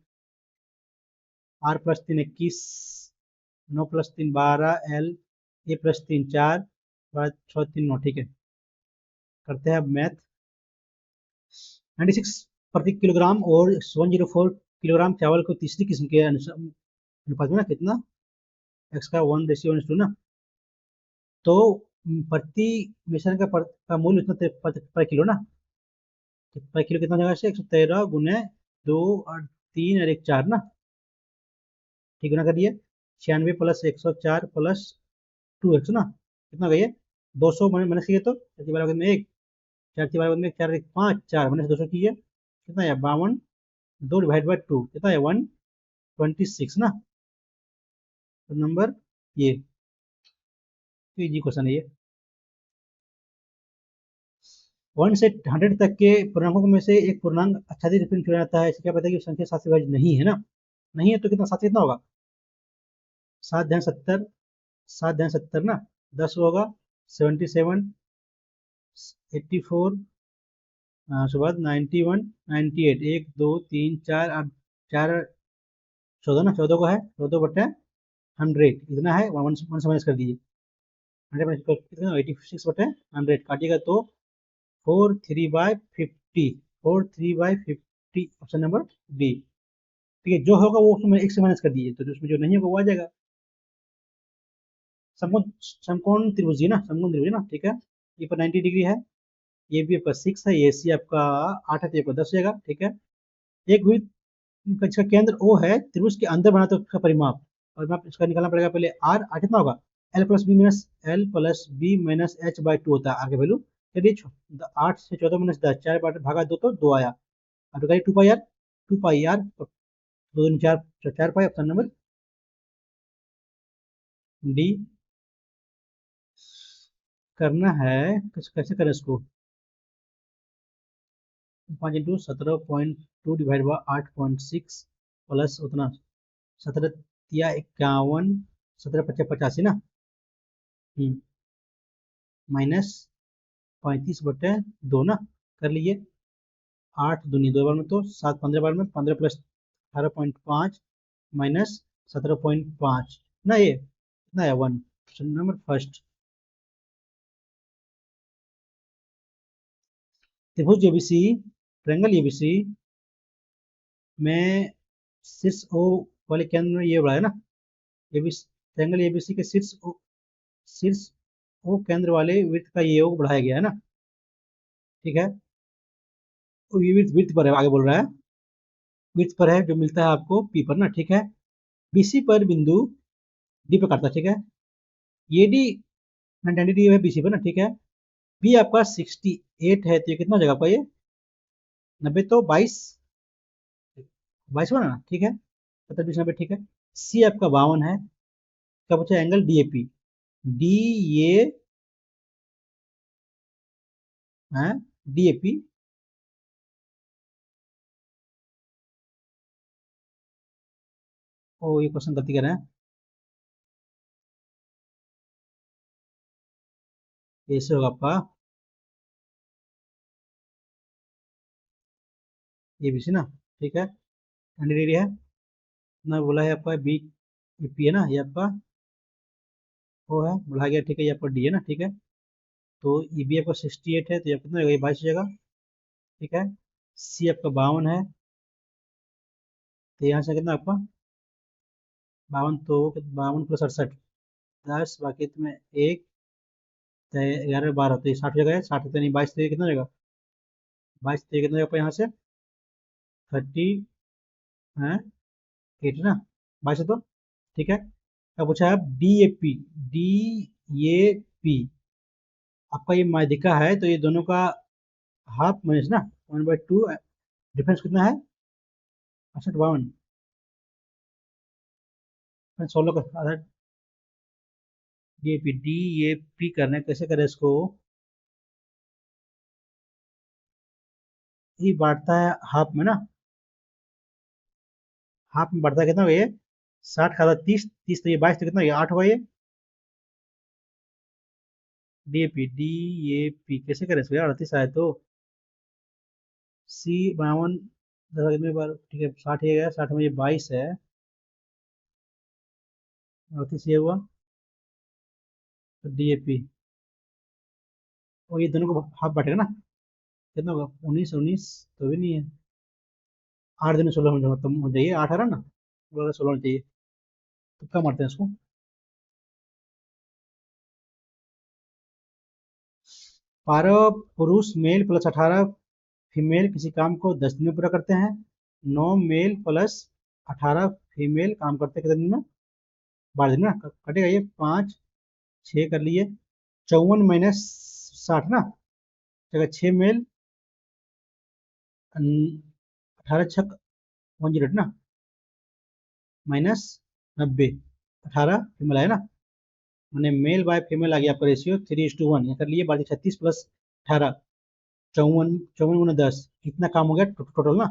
[SPEAKER 1] R +3 21, 9 + 3 12, L A +3 4, 6 3 9, ठीक है। करते हैं अब मैथ। 96 प्रति किलोग्राम और 104 किलोग्राम चावल को तीसरी किस्म के अनुपात में ना, कितना, x का 1:1 ना, तो प्रति मिश्रण का मूल्य उतना पर किलो ना, तो पर किलो कितना जगह से 113 गुने 2 और 3 और 1 4 ना, ठीक गुना कर दिए। 96 प्लस 104 प्लस 2x ना, कितना गई है 200 माइनस किए तो 4 में 1, 4 में 1, 4 1 5 4 माइनस 200 की है कितना है 52, 2 डिवाइड बाई 2 कितना है 126 ना। तो नंबर ये, तो इजी क्वेश्चन है ये। 1 से 100 तक के पूर्णांकों में से एक पूर्णांक आच्छादित रूप में चुना जाता है, इससे क्या पता है कि संख्या 7 से विभाज्य नहीं है ना, नहीं है तो कितना 7 से कितना होगा 7 × 70, 7 × 70 ना 10 होगा 77, 84, उसके बाद 91, 98, 1 2 3 4 अब 4 14 ना, 14 को है 14/100 इतना है, वन वन से माइनस कर दीजिए 100 कितना 86/100 काटिएगा तो 43/50, 43/50 ऑप्शन नंबर डी। ठीक है, जो होगा वो उसमें 1 से माइनस कर दीजिए तो उसमें जो नहीं होगा वो आ जाएगा। समकोण समकोण त्रिभुज है ना, समकोण त्रिभुज है ना, ठीक है। ये पर 90 डिग्री है, ये भी आपका 6 है, ये सी आपका 8 है, तो ये आपका 10 हो जाएगा, ठीक है। एक वृत्त जिसका केंद्र O है, त्रिभुज के अंदर बना तो उसका परिमाप, और मैं इसका निकालना पड़ेगा पहले R कितना होगा L + B - H/2 होता है, आगे वैल्यू चलिए 8 से 14 - 10 4 भागा 2 तो 2 आया, अब तो 2 pi R, 2 pi R 2 4 4 pi, option number D करना है। कैसे करें इसको 5 × 17.2 डिवाइड बाई 8.6 प्लस उतना 17 × 51, 17 × 85 ना, माइनस 35/2 ना, कर लीजिए 8 दूनी 2 बार में तो 7 15 बार में 15 प्लस 18.5 माइनस 17.5 ना, ये कितना है 1, ऑप्शन नंबर फर्स्ट। त्रिभुज एबीसी, ट्रायंगल एबीसी में शीर्ष ओ वाले केंद्र में ये बड़ा है ना, एबीसी ट्रायंगल एबीसी के शीर्ष ओ केंद्र वाले वृत्त का ये ओ बढ़ाया गया है ना, ठीक है। तो ये वृत्त वृत्त पर है, आगे बोल रहा है वृत्त पर है जो मिलता है आपको पी पर ना, ठीक है। बीसी पर बिंदु डी पे काटता है, ठीक है। ये डी 90 डिग्री है बीसी पर ना, ठीक है। बी आपका 68 है, तो ये कितना हो जाएगा आपका ये 90 तो 22, 22 बना ना, ठीक है 70 20 90, ठीक है। सी आपका 52 है, क्या पूछा एंगल डीएपी, डी ये है डीएपी, ओ ये क्वेश्चन गलती कर रहे हैं, ऐसे होगा आपका ये बी सी ना, ठीक है 90 डिग्री है ना, बोला है आपका बी पी है ना, ये आपका ओ है बोला गया, ठीक है, ये आपका डी है ना, ठीक है। तो ये बी आपका 68 है, तो ये कितना होगा ये 22 हो जाएगा, ठीक है। सी आपका 52 है, तो यहाँ से कितना आपका 52, तो 52 + 68 10 बाकी तुम्हें एक 11 12, तो ये 60 हो जाएगा, 60 तो नहीं 22, तो ये कितना हो जाएगा 22, तो ये कितना हो जाएगा यहाँ से 30 है 8 ना, 22 है तो ठीक है। अब पूछा है D A P, D A P आपका ये माध्यिका है, तो ये दोनों का हाफ माइनस ना 1/2, डिफरेंस कितना है 68 52, 16 का आधा। डी ए पी करना है, कैसे करें इसको, ये बांटता है हाफ में ना, हाफ में बढ़ता है कितना होगा ये 60 का आधा 30, 30 तो ये 22, तो कितना होगा 8 होगा ये डी ए पी कैसे करें इसको यार, 38 आए तो सी 52 में बार, ठीक है 60 ये गया 60 में ये 22 है, 38 ये हुआ, तो डीएपी और ये दोनों को हाफ बांटेगा ना, कितना होगा 19 19, तो भी नहीं है 8 दिन 16 हो जाइए 8 आ रहा ना, 16 होना चाहिए, तो कम मारते हैं इसको 12 पुरुष मेल प्लस 18 फीमेल किसी काम को 10 दिन में पूरा करते हैं। 9 मेल प्लस 18 फीमेल काम करते हैं कितने दिन में? 12 दिन में ना। कटेगा ये 5 6 कर लिए, 54 माइनस 60 ना, जगह 6 मेल 18 छक 108 ना, माइनस 90 18 फीमेल है ना, मैंने मेल बाय फीमेल आ गया आपका रेशियो 3:1। ये कर लिए 36 प्लस 18 54 54 गुना 10 कितना काम हो गया टोटल ना।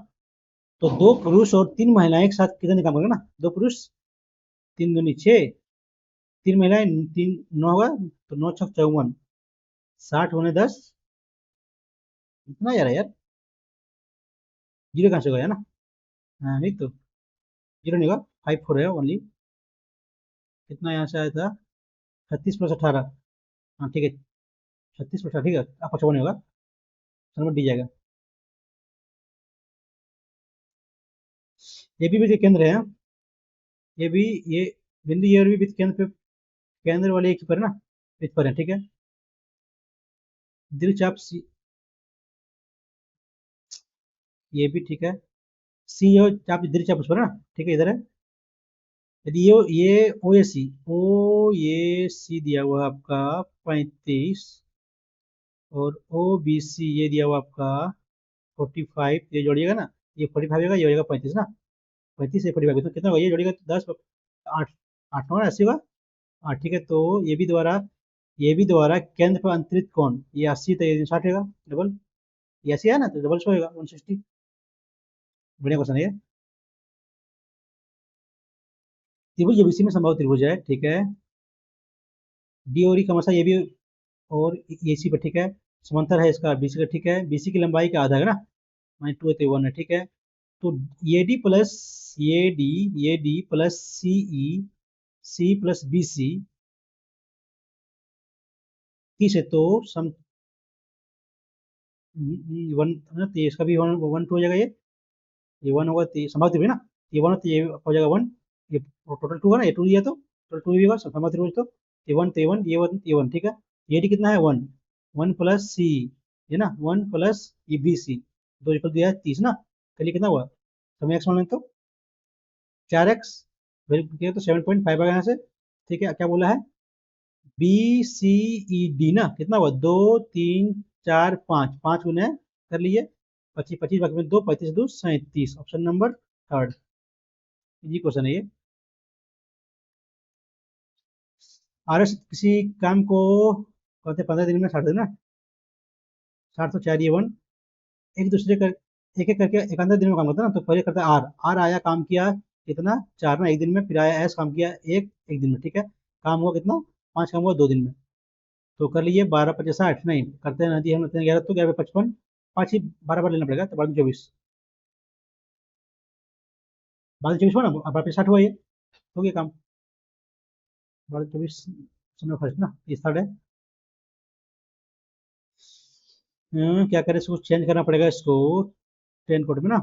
[SPEAKER 1] तो 2 पुरुष और 3 महिलाएं एक साथ कितने काम करेंगे ना? 2 पुरुष 3 दूनी 6, 3 महिलाएं 3 9 होगा तो 9 छक 54, 60 गुने 10 इतना यार यार, जीरो कहाँ से होगा ना? हाँ नहीं तो जीरो नहीं होगा, 54 है ओनली। कितना यहाँ से आया था? 36 प्लस 18, हाँ ठीक है 36 प्लस 18 ठीक है, आपका 54 होगा, नंबर डी जाएगा। ये भी वित्त केंद्र है, ये भी ये बिंदु ये और भी वित्त केंद्र पे, केंद्र वाले एक ही पर है ना, वित्त पर है ठीक है। दीर्घचाप सी, ये भी ठीक है, सी और चाप दीर्घचाप उस पर है ना, ठीक है इधर है। यदि ये ओ ए सी दिया हुआ है आपका 35 और ओ बी सी ये दिया हुआ आपका 45, ये जोड़िएगा ना, ये 45 होगा, ये हो जाएगा 35 ना, 35 से 45 तो कितना होगा, ये जोड़िएगा तो 10 8 8 9 80 होगा। हाँ ठीक है, तो ये भी द्वारा केंद्र पर अंतरित कोण ये 80 तो ये 60 होगा डबल, ये 80 है ना तो डबल 100 होगा 160। बढ़िया क्वेश्चन है ये। त्रिभुज एबीसी में संभव त्रिभुज है ठीक है, डी और ई क्रमशः ये भी और ए सी पर ठीक है, समांतर है इसका बीसी का ठीक है, बीसी की लंबाई का आधा है ना, माइनस 2 है 1 है ठीक है। तो ये D plus C plus B C किस है तो सम वन ना, तो इसका भी 1 1 2 हो जाएगा, ये 1 होगा तो संभव त्रिभुज ना, ये 1 तो ये हो जाएगा 1, ये टोटल 2 है ना, ये 2 दिया तो टोटल 2 भी होगा संभव त्रिभुज तो ये 1 तो ये 1 ये 1 ठीक है। ये डी कितना है 1 1 प्लस सी है ना, 1 प्लस ये बी सी, 2 इक्वल दिया है 30 ना, कल कितना हुआ समय एक्स मान लें तो 4x, वैल्यू किया तो 7.5 आएगा यहाँ से ठीक है। क्या बोला है? बी सी ई डी ना, कितना हुआ 2 3 4 5 5 गुने कर लिए 25 25 बाकी में 2 35 2 37, option number third, easy question है ये। आरएस किसी काम को करते 15 दिन में 60 दिन ना, 60 तो 4 ये 1 एक दूसरे कर एक एक करके 51 दिन में काम करता है ना, तो पहले करता है आर आर आया काम किया कितना 4 ना एक दिन में, फिर आया एस काम किया एक दिन में ठीक है, काम हुआ कितना 5 काम हुआ 2 दिन में। तो कर लिए 12 25 60 नहीं करते हैं नदी हम 11 तो 11 55 5 ही 12 बार लेना पड़ेगा तो 12 24, 12 24 हुआ ना, 12 60 हुआ, ये हो गया काम 12 24 समय फर्स्ट ना, ये थर्ड है। क्या करें इसको चेंज करना पड़ेगा इसको 10 कोड में ना,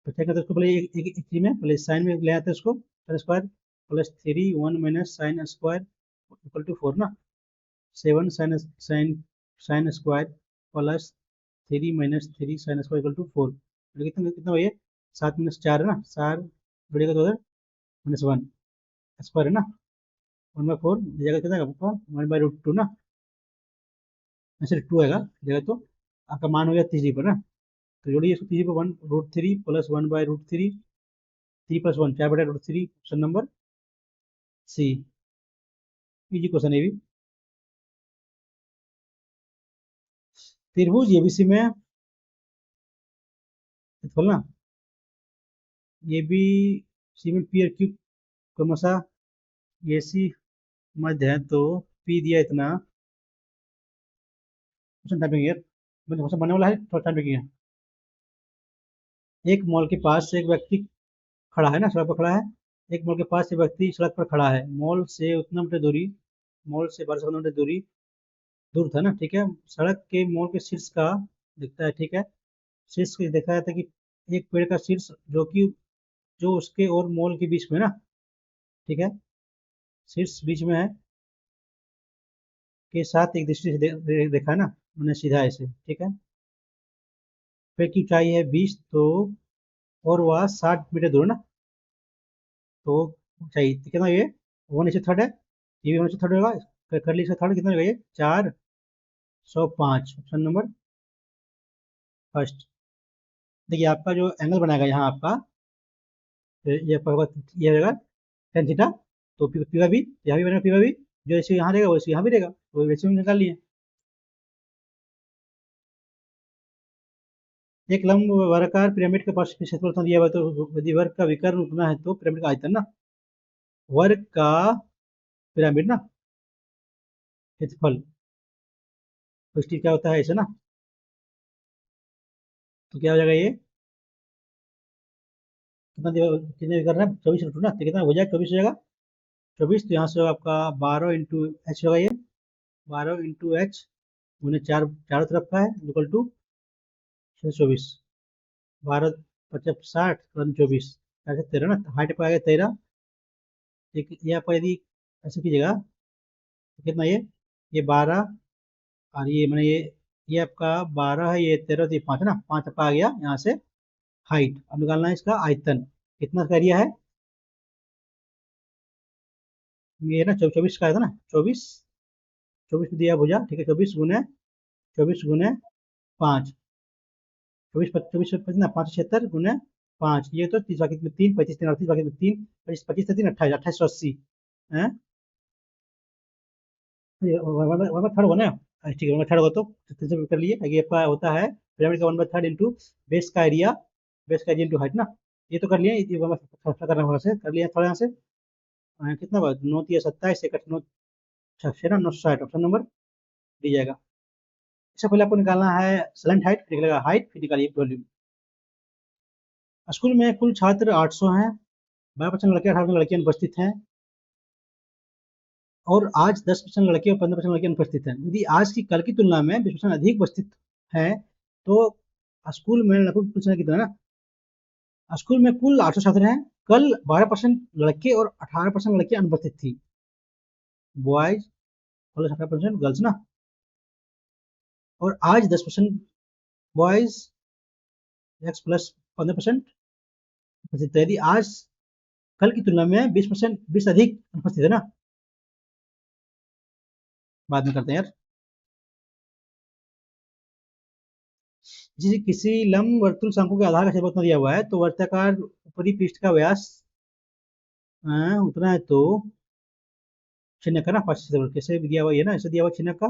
[SPEAKER 1] तो क्या करते हैं इसको पहले एक चीज में पहले साइन में ले आते हैं इसको, sine square plus 3 1 minus sine square equal to 4 ना, 7 sine sine sine square plus 3 minus 3 sine square equal to 4, कितना कितना हुआ ये 7 माइनस 4 है ना, 4 जुड़ेगा तो उधर माइनस 1 स्क्वायर है ना, 1/4 जगह कितना आपका 1/√2 ना, ऐसे 2 आएगा जगह तो आपका मान हो गया 3 पर ना, तो जोड़िए इसको 3 पर 1√3 plus 1/√3 3 plus 1 4/√3, option number C, easy question है ये भी। त्रिभुज एबीसी में खोलना, ये भी सी में पी और क्यू क्रमशः ए सी मध्य है, तो पी दिया इतना क्वेश्चन टाइपिंग है मतलब क्वेश्चन बनने वाला है, थोड़ा टाइपिंग है। एक मॉल के पास एक व्यक्ति खड़ा है ना, सड़क पर खड़ा है, एक मॉल के पास एक व्यक्ति सड़क पर खड़ा है, मॉल से उतना मीटर दूरी, मॉल से 1200 मीटर दूरी दूर था ना ठीक है, सड़क के मॉल के शीर्ष का दिखता है ठीक है, शीर्ष को देखा जाता है कि एक पेड़ का शीर्ष जो उसके और मॉल के बीच में ना ठीक है, शीर्ष बीच में है के साथ एक दृष्टि से देखा है ना, मैंने सीधा ऐसे, ठीक है। पेड़ की ऊंचाई है 20, तो और वह 60 मीटर दूर है ना, तो ऊंचाई तो कितना ये 1/3 है, ये भी 1/3 होगा, कर ली इसका थर्ड कितना होगा ये 405। Option number first. देखिए आपका जो एंगल बनाएगा यहाँ आपका, ये आपका होगा, ये रहेगा टेन थीटा, तो पी वाई बी यहाँ भी बनेगा, पी वाई बी जो ऐसे यहाँ रहेगा वैसे यहाँ भी रहेगा, तो वैसे भी निकाल लिए। एक लंब वर्गाकार पिरामिड के पास क्षेत्रफल उतना दिया हुआ है, तो यदि वर्ग का विकर्ण उतना है तो पिरामिड का आयतन ना, वर्ग का पिरामिड ना क्षेत्रफल, तो इसकी क्या होता है ऐसे ना, तो क्या हो जाएगा ये कितना कितने करना है 24 ना, तो कितना हो जाएगा 24 हो जाएगा। 24 तो यहाँ से होगा आपका 12 × H होगा ये, 12 × H उन्हें चार चारों तरफ का है इक्वल टू 24, 12×5 = 60 × 24, 13 ना, हाइट पर आ गया 13। ये आपका यदि ऐसे कीजिएगा तो कितना ये 12, और ये मैंने ये आपका 12 है, ये 13, तो ये 5 है ना, 5 आपका आ गया यहाँ से हाइट। अब निकालना है इसका आयतन, कितना का एरिया है, ये ना 24 का है ना, 24 24 दिया भुजा, ठीक है, 24 × 5, 24 ना 5 76 × 5, ये तो 30 बाकी में 3, 25 3 38 बाकी में 3, 25 25 3 28, 2880 है। वन बाई थर्ड होगा ना, ठीक है, वन बाई थर्ड होगा तो 3 से कर लिए, आगे आपका होता है पिरामिड का 1/3 इंटू बेस का एरिया, बेस का एरिया इंटू हाइट ना, ये तो कर लिए, ये करना होगा से कर लिया थोड़ा यहाँ से। कितना बार 9 3 27 1 8 9 6 ना 960, ऑप्शन नंबर दी जाएगा। इससे पहले आपको निकालना है स्लेंट हाइट, निकलेगा हाइट, फिर निकालिए वॉल्यूम। स्कूल में कुल छात्र 800 हैं, 12% लड़के 18% लड़कियां उपस्थित हैं, और आज 10% लड़के और 15% लड़कियां उपस्थित हैं। यदि आज की कल की तुलना में 20% अधिक उपस्थित हैं, तो स्कूल में लगभग कुल संख्या कितना है ना, स्कूल में कुल 800 छात्र हैं, कल 12% लड़के और 18% लड़कियां अनुपस्थित थी, बॉयज प्लस 18% गर्ल्स ना, और आज 10% बॉयज एक्स प्लस 15% उपस्थित है। यदि आज कल की तुलना में 20% 20 अधिक अनुपस्थित है ना, बाद में करते हैं यार। जिसे किसी लंब वर्तुल शंकु के आधार का क्षेत्रफल उतना दिया हुआ है, तो वर्ताकार ऊपरी पृष्ठ का व्यास उतना है, तो छिन्नक का ना पार्श्व क्षेत्रफल कैसे दिया हुआ है ना, ऐसे दिया हुआ छिन्नक का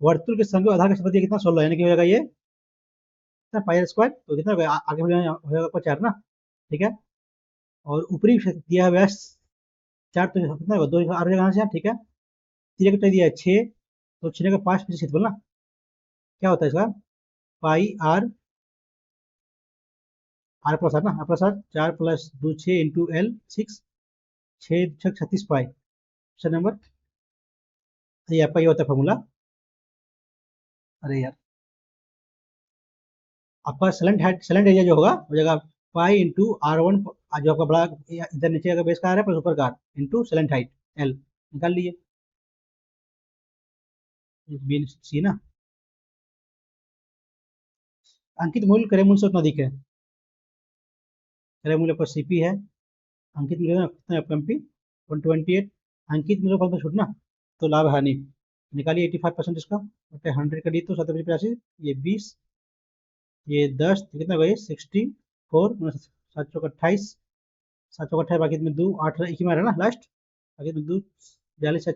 [SPEAKER 1] वर्तुल के शंकु आधार का क्षेत्रफल दिया कितना 16, यानी कि हो जाएगा ये कितना पाई स्क्वायर, तो कितना आगे हो जाएगा आपका 4 ना, ठीक है। और ऊपरी दिया है व्यास 4, तो कितना होगा 2 आ जाएगा यहाँ से, ठीक है। तीन का दिया है 6, तो छिन्नक का 5 क्षेत्रफल ना, क्या होता है इसका pi R, R plus R ना, R plus R 4 + 2 6 into L 6, 6 6 36 pi, option number, ये आपका ये होता है फॉर्मूला। अरे यार, आपका सलेंट हाइट सलेंट एरिया जो होगा हो जाएगा पाई इंटू R1, जो आपका बड़ा इधर नीचे का बेस का आ रहा है प्लस ऊपर का इंटू सलेंट हाइट एल, निकाल लीजिए बी सी ना। अंकित मूल्य क्रय मूल्य से उतना अधिक है, क्रय मूल्य पर सीपी है, अंकित मूल्य कितना है आपका एमपी 128, अंकित मूल्य पर छूट ना, तो लाभ हानि निकालिए 85% इसका, 100 का लिए तो 785, ये 20, ये 10, तो कितना होगा ये 64, 728, 728 बाकी में 2 8 एक ही में रहा ना लास्ट, बाकी में 2 42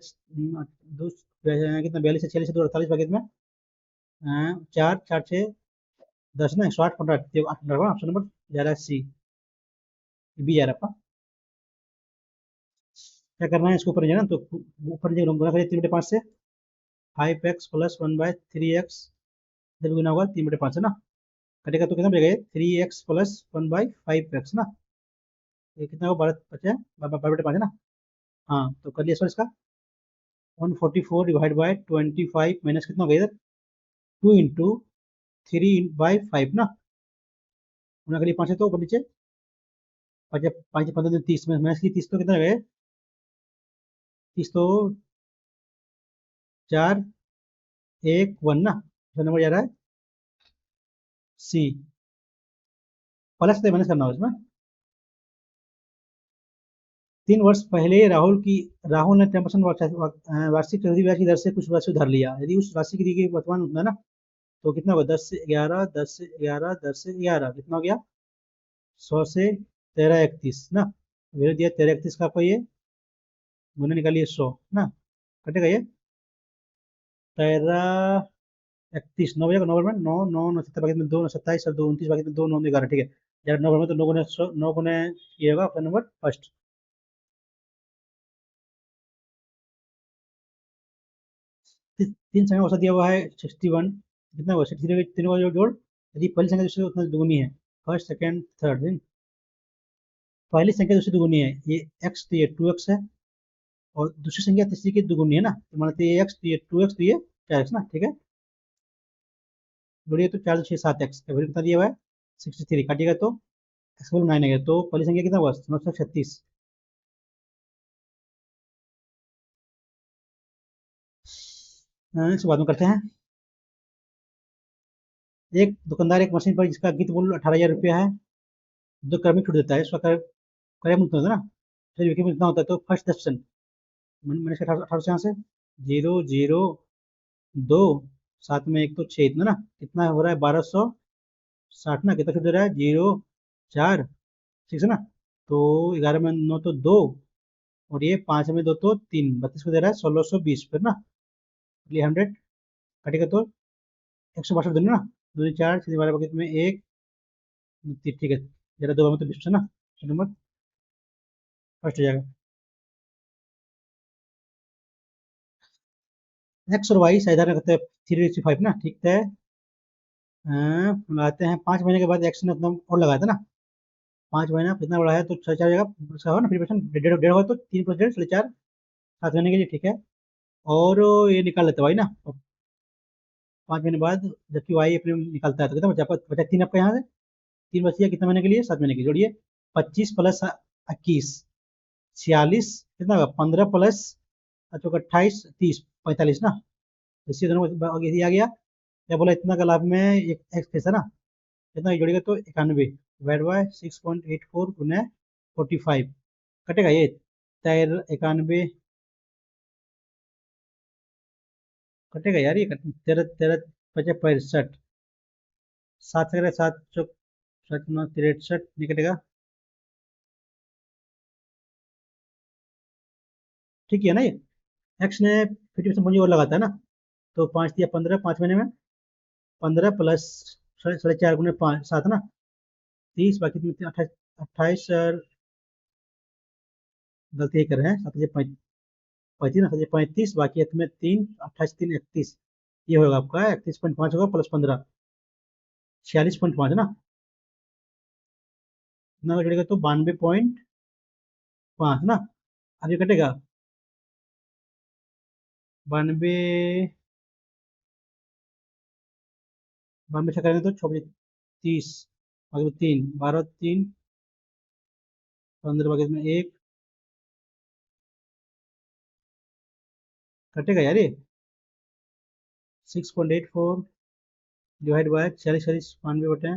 [SPEAKER 1] दो कितना 42 46 2 48 बाकी में 4 4 6 10 ना 108 15 8 ऑप्शन नंबर जा रहा है सी, बी आ रहा है। क्या करना है इसको ऊपर जाना, तो ऊपर गुना करिए 3/5 से, 5x + 1/3x जब गुना होगा 3/5 है ना, कटेगा तो कितना बचेगा 3x + 1/5x ना, ये कितना होगा 12 12/5 है ना। हाँ तो कर लिया सर इसका 144 डिवाइड बाई 25 माइनस कितना होगा इधर 2 इंटू 3/5 ना, गुना करिए 5 है तो ऊपर नीचे 5 5 15 30 में माइनस की 30 तो कितना गए 30 तो 4 एक वन ना, दूसरा नंबर जा रहा है सी। प्लस से माइनस करना हो इसमें। 3 वर्ष पहले राहुल ने 10% वार्षिक चक्रवृद्धि ब्याज की दर से कुछ राशि उधार लिया। यदि उस राशि की दी गई वर्तमान है ना, तो कितना होगा? 10 से 11, 10 से 11, 10 से 11, कितना हो गया? 100 से 1331 ना। वैल्यू दिया 1331 का, आपको ये गुना निकालिए 100 ना, कटेगा ये 1331। 9 बजेगा, 9 में 9, 9 9 70 बाकी में 2, 9 27 और 2 29 बाकी में 2, 9 11, ठीक है। जब 9 में तो 9 गुने 100, 9 गुने ये होगा आपका नंबर फर्स्ट। तीन संख्या औसत दिया हुआ है 61, कितना हुआ? 63 तीनों का जोड़, यदि पहली संख्या दूसरे उतना दुगुनी है, फर्स्ट सेकंड थर्ड, पहली संख्या दूसरी दुगुनी है, ये x तो ये 2x है, और दूसरी संख्या तीसरी की दुगुनी है ना, तो मानते ये x तो ये 2x तो ये 4x ना, ठीक है। जोड़िए तो 4 6 7 x का वैल्यू कितना दिया हुआ है? 63, काटिएगा तो x का वैल्यू 9 आएगा, तो पहली संख्या कितना हुआ? 936। इसको बाद में करते हैं। एक दुकानदार एक मशीन पर जिसका अद्वित मूल्य 18,000 रुपया है, जो क्रमिक छूट देता है, उसका क्रय मूल्य होता है ना, फिर विक्रय मूल्य कितना होता है? तो फर्स्ट 10%, मैंने 1800 से यहाँ से 002, साथ में एक तो 6, इतना ना, कितना हो रहा है? 1260 ना, कितना छूट दे रहा है? 0 4, ठीक है ना। तो 11 में 9 तो 2, और ये 5 में 2 तो 3, 32 को दे रहा है 1620 फिर ना, ये 100 कटेगा तो 162 दूनी ना, दूनी 4 सीधे 12 बकेट में 1, ठीक है, जरा 2 में तो 20 है ना, नंबर फर्स्ट हो जाएगा। एक्स और वाई साधारण करते हैं 3:5 ना, ठीक है। लगाते हैं 5 महीने के बाद एक्स ने उतना और लगाया था ना, 5 महीना कितना बड़ा है तो 4 जगह उसका हो ना, 50%, डेढ़ डेढ़ हो तो 3 + 1.5 4, 7 महीने के लिए, ठीक है। और ये निकाल लेते हैं भाई ना, 5 महीने बाद जबकि वाई अपने निकालता है तो कितना बचा? बचा 3 आपका यहाँ से, 3 बच गया कितना महीने के लिए? 7 महीने के लिए। जोड़िए 25 + 21 46, कितना होगा? 15 प्लस 28 30 45 ना, इससे दोनों ये आ गया। क्या बोला? इतना का लाभ में एक एक्स कैसा ना, कितना जोड़ेगा तो 91 डिवाइड बाय 6.84 गुना 45, कटेगा ये 91, कटेगा यार ये 13 13 पचे 65, 7 7 9 63 नहीं कटेगा, ठीक है ना ये। एक्स ने 50% पूंजी और लगाता है ना, तो 5 दिया 15, 5 महीने में 15 प्लस 4.5 गुना 5 7 ना, 30 बाकी में 28, 28 और गलती ही कर रहे हैं, 35 ना, 35 बाकी है तुम्हें 3, 28 3 31, ये होगा आपका 31.5 होगा प्लस 15, 46.5 ना, इतना का जुड़ेगा तो 92.5 ना, आगे कटेगा 92, 92 से करेंगे तो 30 बाकी में 3 12 3 15 बाकी में 1, कटेगा यार ये 6.84 डिवाइड बाय 40 40 92 बटे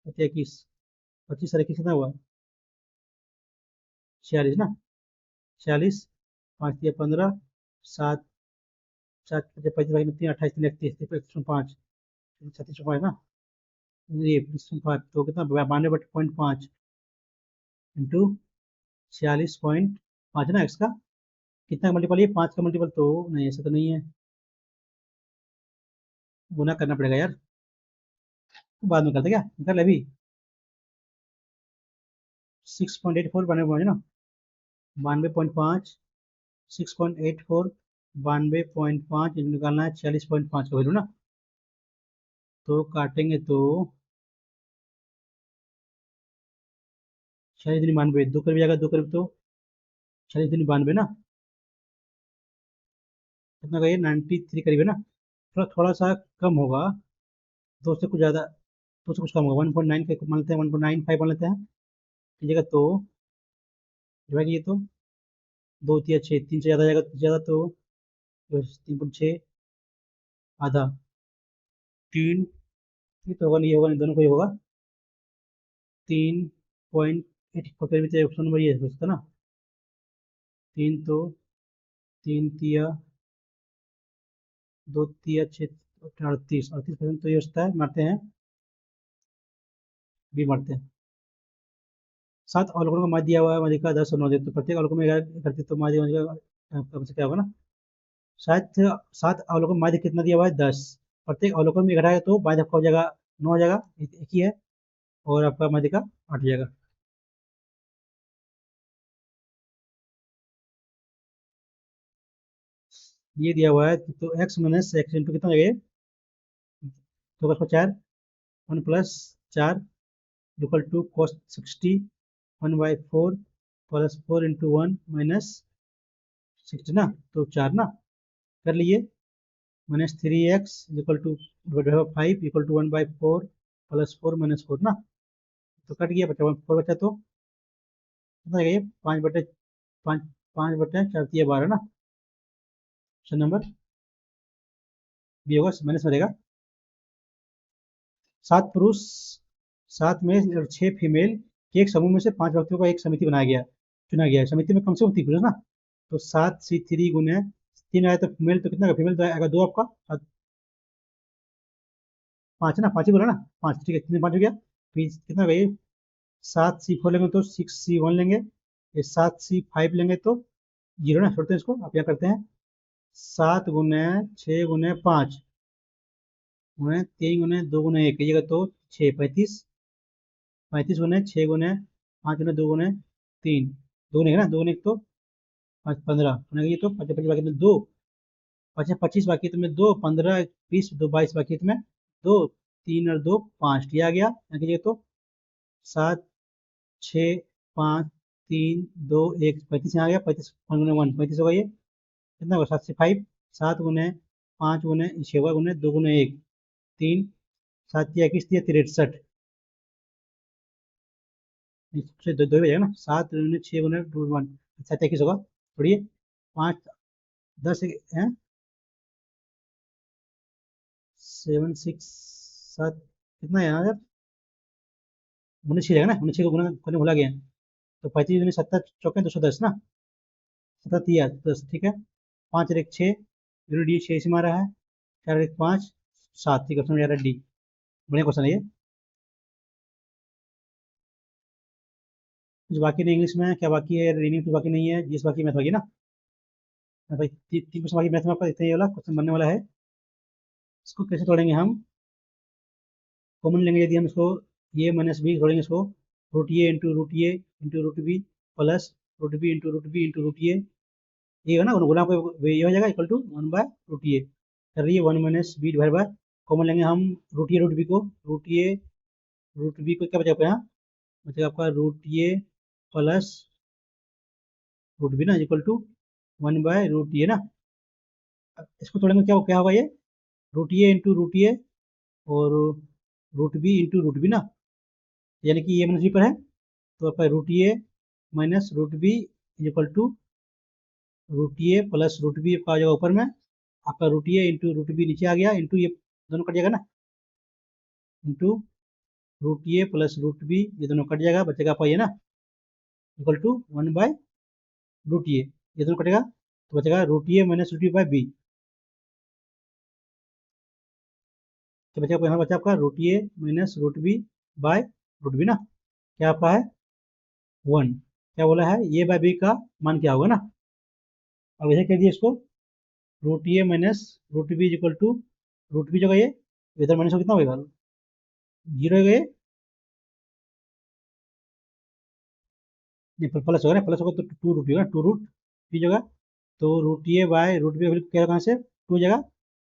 [SPEAKER 1] 21, 25 और 21 कितना हुआ? 46 ना, 46, 5 दिया 15, 7 7 पचे 35 बाकी में 3 28 3 31 31.5, 36.5 ना, ये 35 तो कितना? 92.5 इंटू 46.5 ना, एक्स का कितना का मल्टीपल? ये 5 का मल्टीपल तो नहीं, ऐसा तो नहीं है, गुना करना पड़ेगा यार, बाद में करते क्या, निकल अभी 6.84 92 ना, 92.5, 6.84 92.5 निकालना है 46.5 का वैल्यू ना, तो काटेंगे तो 46 92, 2 करीब जाएगा, 2 करीब तो 46 92 ना, कितना का ये 93 करीब है ना, थोड़ा थोड़ा सा कम होगा, दो से कुछ ज़्यादा, दो से कुछ कम होगा, 1.9 का मान लेते हैं, 1.95 मान लेते हैं, कीजिएगा तो डिवाइड ये तो 2 3 6 3 से ज़्यादा जाएगा, ज़्यादा तो 3.6 आधा 3, ये तो होगा नहीं, ये होगा नहीं, दोनों को ही होगा 3.8, फिर भी ऑप्शन नंबर ये सोचता ना। 3 तो 3 तिया 2 तिया 6, 38% तो ये होता है, मारते हैं बी मारते हैं। 7 अवलोकनों का माध्य दिया हुआ है, माध्य का 10 और 9 दे, तो प्रत्येक अवलोकन में 11 तो माध्य कम से क्या होगा ना। शायद 7 अवलोकन माध्य कितना दिया हुआ है 10, प्रत्येक अवलोकन में 11 है तो माध्य आपका हो जाएगा 9 हो जाएगा, एक ही है, और आपका माध्य का 8 हो जाएगा। ये दिया हुआ है तो x माइनस एक्स इंटू कितना हो जाएगा, तो उसको 4, 1 + 4 equal to cos 60 1/4 plus 4 × 1 minus 60 ना, तो 4 ना कर लिए, -3x equal to 5 equal to 1/4 plus 4 minus 4 ना, तो कट गया, बचा 4 बचा, तो कितना आ गया ये 5/5, 5/4 12 ना, ऑप्शन नंबर बी होगा, माइनस में रहेगा। 7 पुरुष 7 मेल और 6 फीमेल के एक समूह में से 5 व्यक्तियों का एक समिति बनाया गया, चुना गया, समिति में कम से कम 3 पुरुष ना, तो 7C3 गुने 3 आया तो फीमेल, तो कितना का फीमेल तो आएगा 2 आपका, 5 ना, 5 ही बोला ना, 5 ठीक है, 3 5 हो गया, फिर कितना होगा ये 7C4 लेंगे तो 6C1 लेंगे, ये 7C5 लेंगे तो 0 ना, छोड़ते हैं इसको, आप क्या करते हैं 7 × 6 × 5 गुने 3 × 2 × 1 कहिएगा तो 6 35, 35 × 6 × 5 × 2 × 3 2 नहीं है ना, 2 नहीं तो 5 15 ये तो 25 25 बाकी में 2, 25 25 बाकी तुम्हें 2 15 20 2 22 बाकी तुम्हें 2 3 और 2 5, ठीक आ गया, यहाँ कीजिए तो 7 6 5 3 2 1 35 यहाँ आ गया, 35 1 35 होगा, ये कितना होगा 7 से 5, 7 गुने 5 गुने 6 गुने 2 गुने 1 3, 7 या 21 63, से दो हो जाएगा ना, 7 गुने 6 गुने 2 1 7 21 होगा, छोड़िए 5 10 है 7 6 7 कितना है यार, 19 रहेगा ना, 19 को गुना करने भूला गया, तो 35 दूनी 70 चौके 210 ना, 7 तिया 10, ठीक है, 5 और 1 6, जीरो डी 6 से मारा है, 4 और 1 5 7, ठीक है, ऑप्शन मेरा डी, बढ़िया क्वेश्चन है ये। कुछ बाकी नहीं इंग्लिश में, क्या बाकी है, रीडिंग तो बाकी नहीं है, जीएस बाकी, मैथ बाकी ना, भाई 3 क्वेश्चन बाकी मैथ में, आपका इतना ही वाला क्वेश्चन बनने वाला है। इसको कैसे तोड़ेंगे हम, कॉमन लेंगे यदि हम इसको, ये माइनस बी छोड़ेंगे इसको, root A into root A into root B plus root B into root B into root ये है ना, गुना को ये हो जाएगा इक्वल टू 1/√a, कर रही है 1 minus B divide by, common लेंगे हम रूट ए रूट बी को, रूट बी को क्या बचा आपका यहाँ, बचेगा आपका root A plus root B ना इक्वल टू 1/√a ना। अब इसको तोड़ेंगे क्या क्या होगा ये, root A into root A और root B into root B ना, यानी कि ये माइनस बी पर है, तो आपका root A minus root B equal to root A plus root B का जगह ऊपर में, आपका root A into root B नीचे आ गया, इंटू ये दोनों कट जाएगा ना, into root A plus root B, ये दोनों कट जाएगा, बचेगा आपका ये ना इक्वल टू 1/√a, ये दोनों कटेगा तो बचेगा root A minus root B by B, तो बचेगा यहाँ बचा आपका root A minus root B by root B ना, क्या आपका है 1, क्या बोला है ये बाय बी का मान क्या होगा ना, अब ऐसे कह दिए इसको, root A minus root B equal to root B जो ये इधर माइनस कितना होगा 0 होगा ये, नहीं प्लस होगा ना, प्लस होगा तो 2 रूट होगा, 2 रूट बी होगा, तो root A by root B क्या कहाँ से 2 जगह,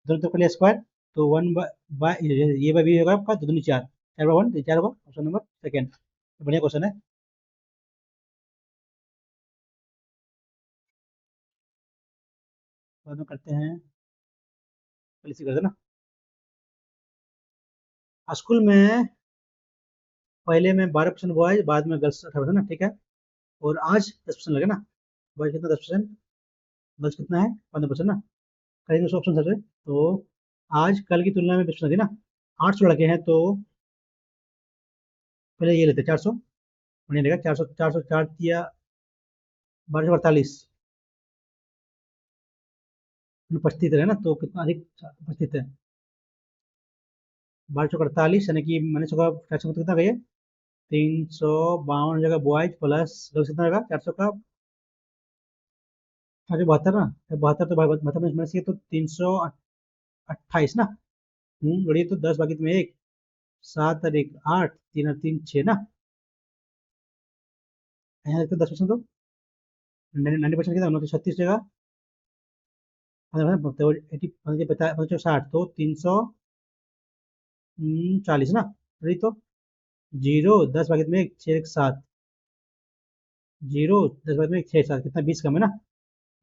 [SPEAKER 1] दोनों तरफ का स्क्वायर, तो 1 बाय ये बाय बी होगा आपका 2 दूनी 4, 4/1 4 होगा, ऑप्शन नंबर सेकेंड, बढ़िया क्वेश्चन है। बाद में करते हैं, पहले से करते हैं ना, स्कूल में पहले में 12% बॉयज, बाद में गर्ल्स 18% ना, ठीक है, और आज 10% लगे ना, बॉयज कितना 10%, गर्ल्स कितना है 15% ना, करेंगे उसको ऑप्शन सबसे, तो आज कल की तुलना में बेस्ट थी ना। 800 लड़के हैं तो पहले ये लेते 400, बढ़िया रहेगा। 400 400 चार दिया 1248, उपस्थित है ना, तो कितना अधिक उपस्थित है। 1248 यानी कि मैंने सौ का 400 का कितना गया, 352 जगह बॉयज प्लस गर्ल्स कितना रहेगा 400 का, 472 ना, 72 तो 72 में से तो 328 ना। बढ़िया, तो 10 बाकी में एक, 7 और एक 8, 3 और 3 6 ना। यहाँ देखते 10% तो 90% कितना 936 जगह, 80 60 तो 340 ना। वही तो, जीरो 10 बाकी में एक 6 एक 7, जीरो 10 बाकी में एक 6 7, कितना 20 कम है ना।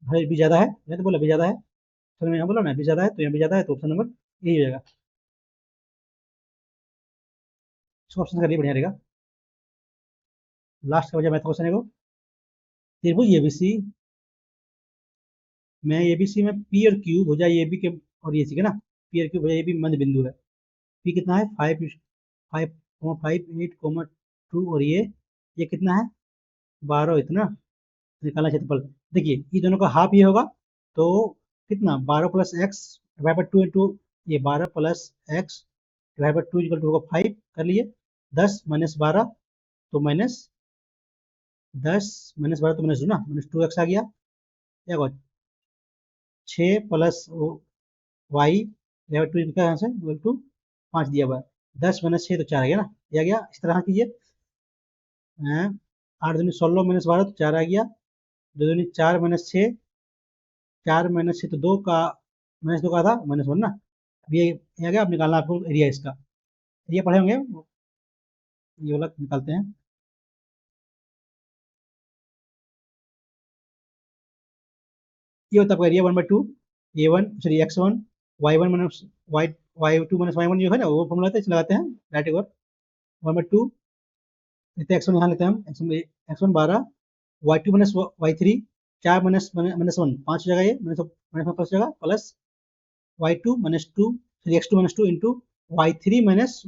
[SPEAKER 1] भाई भी ज्यादा है, मैं तो बोला भी ज्यादा है, तो मैं यहाँ बोला ना भी ज्यादा है, तो यहाँ भी ज्यादा है, तो ऑप्शन नंबर यही हो जाएगा। इसको ऑप्शन करिए, बढ़िया रहेगा। लास्ट का बचा मैथ क्वेश्चन है वो, त्रिभुज एबीसी में, एबीसी में पी और क्यू भुजा ए बी के और ये सी के ना, पी और क्यू भुजा ए बी मध्य बिंदु है। पी कितना है 5.8, और ये कितना है 12, इतना निकालना क्षेत्रफल। देखिए ये दोनों का हाफ ये होगा, तो कितना 12 plus X divide by 2 into ये 12 plus X divide by 2 equal to होगा 5 कर लिए। 10 माइनस 12 तो माइनस 10 माइनस 12 तो माइनस 2 ना, माइनस 2 एक्स आ गया। क्या होगा 6 प्लस वाई डिवाइड 2 क्या यहाँ से इक्वल टू 5 दिया हुआ है। 10 माइनस 6 तो 4 आ गया ना, ये आ गया। इस तरह कीजिए, 8 दूनी 16 माइनस 12 तो 4 आ गया, 2 दूनी 4 माइनस 6, 4 माइनस 6 तो 2 का, माइनस 2 का था माइनस 1 ना। अब ये आ गया। अब निकालना आपको एरिया इसका, एरिया पढ़े होंगे, ये वाला निकालते हैं। ये होता है आपका area 1/2 a1 sorry x1 y1 minus y2 minus y1 जो है ना, वो फॉर्मूला लगाते हैं डायरेक्ट एक बार। 1/2 लेते हैं, x1 यहाँ लेते हैं हम, x1 12, y2 minus y3 4 minus minus 1 5 जगह, ये माइनस माइनस 5 जगह plus y2 minus 2 sorry x2 minus 2 into y3 minus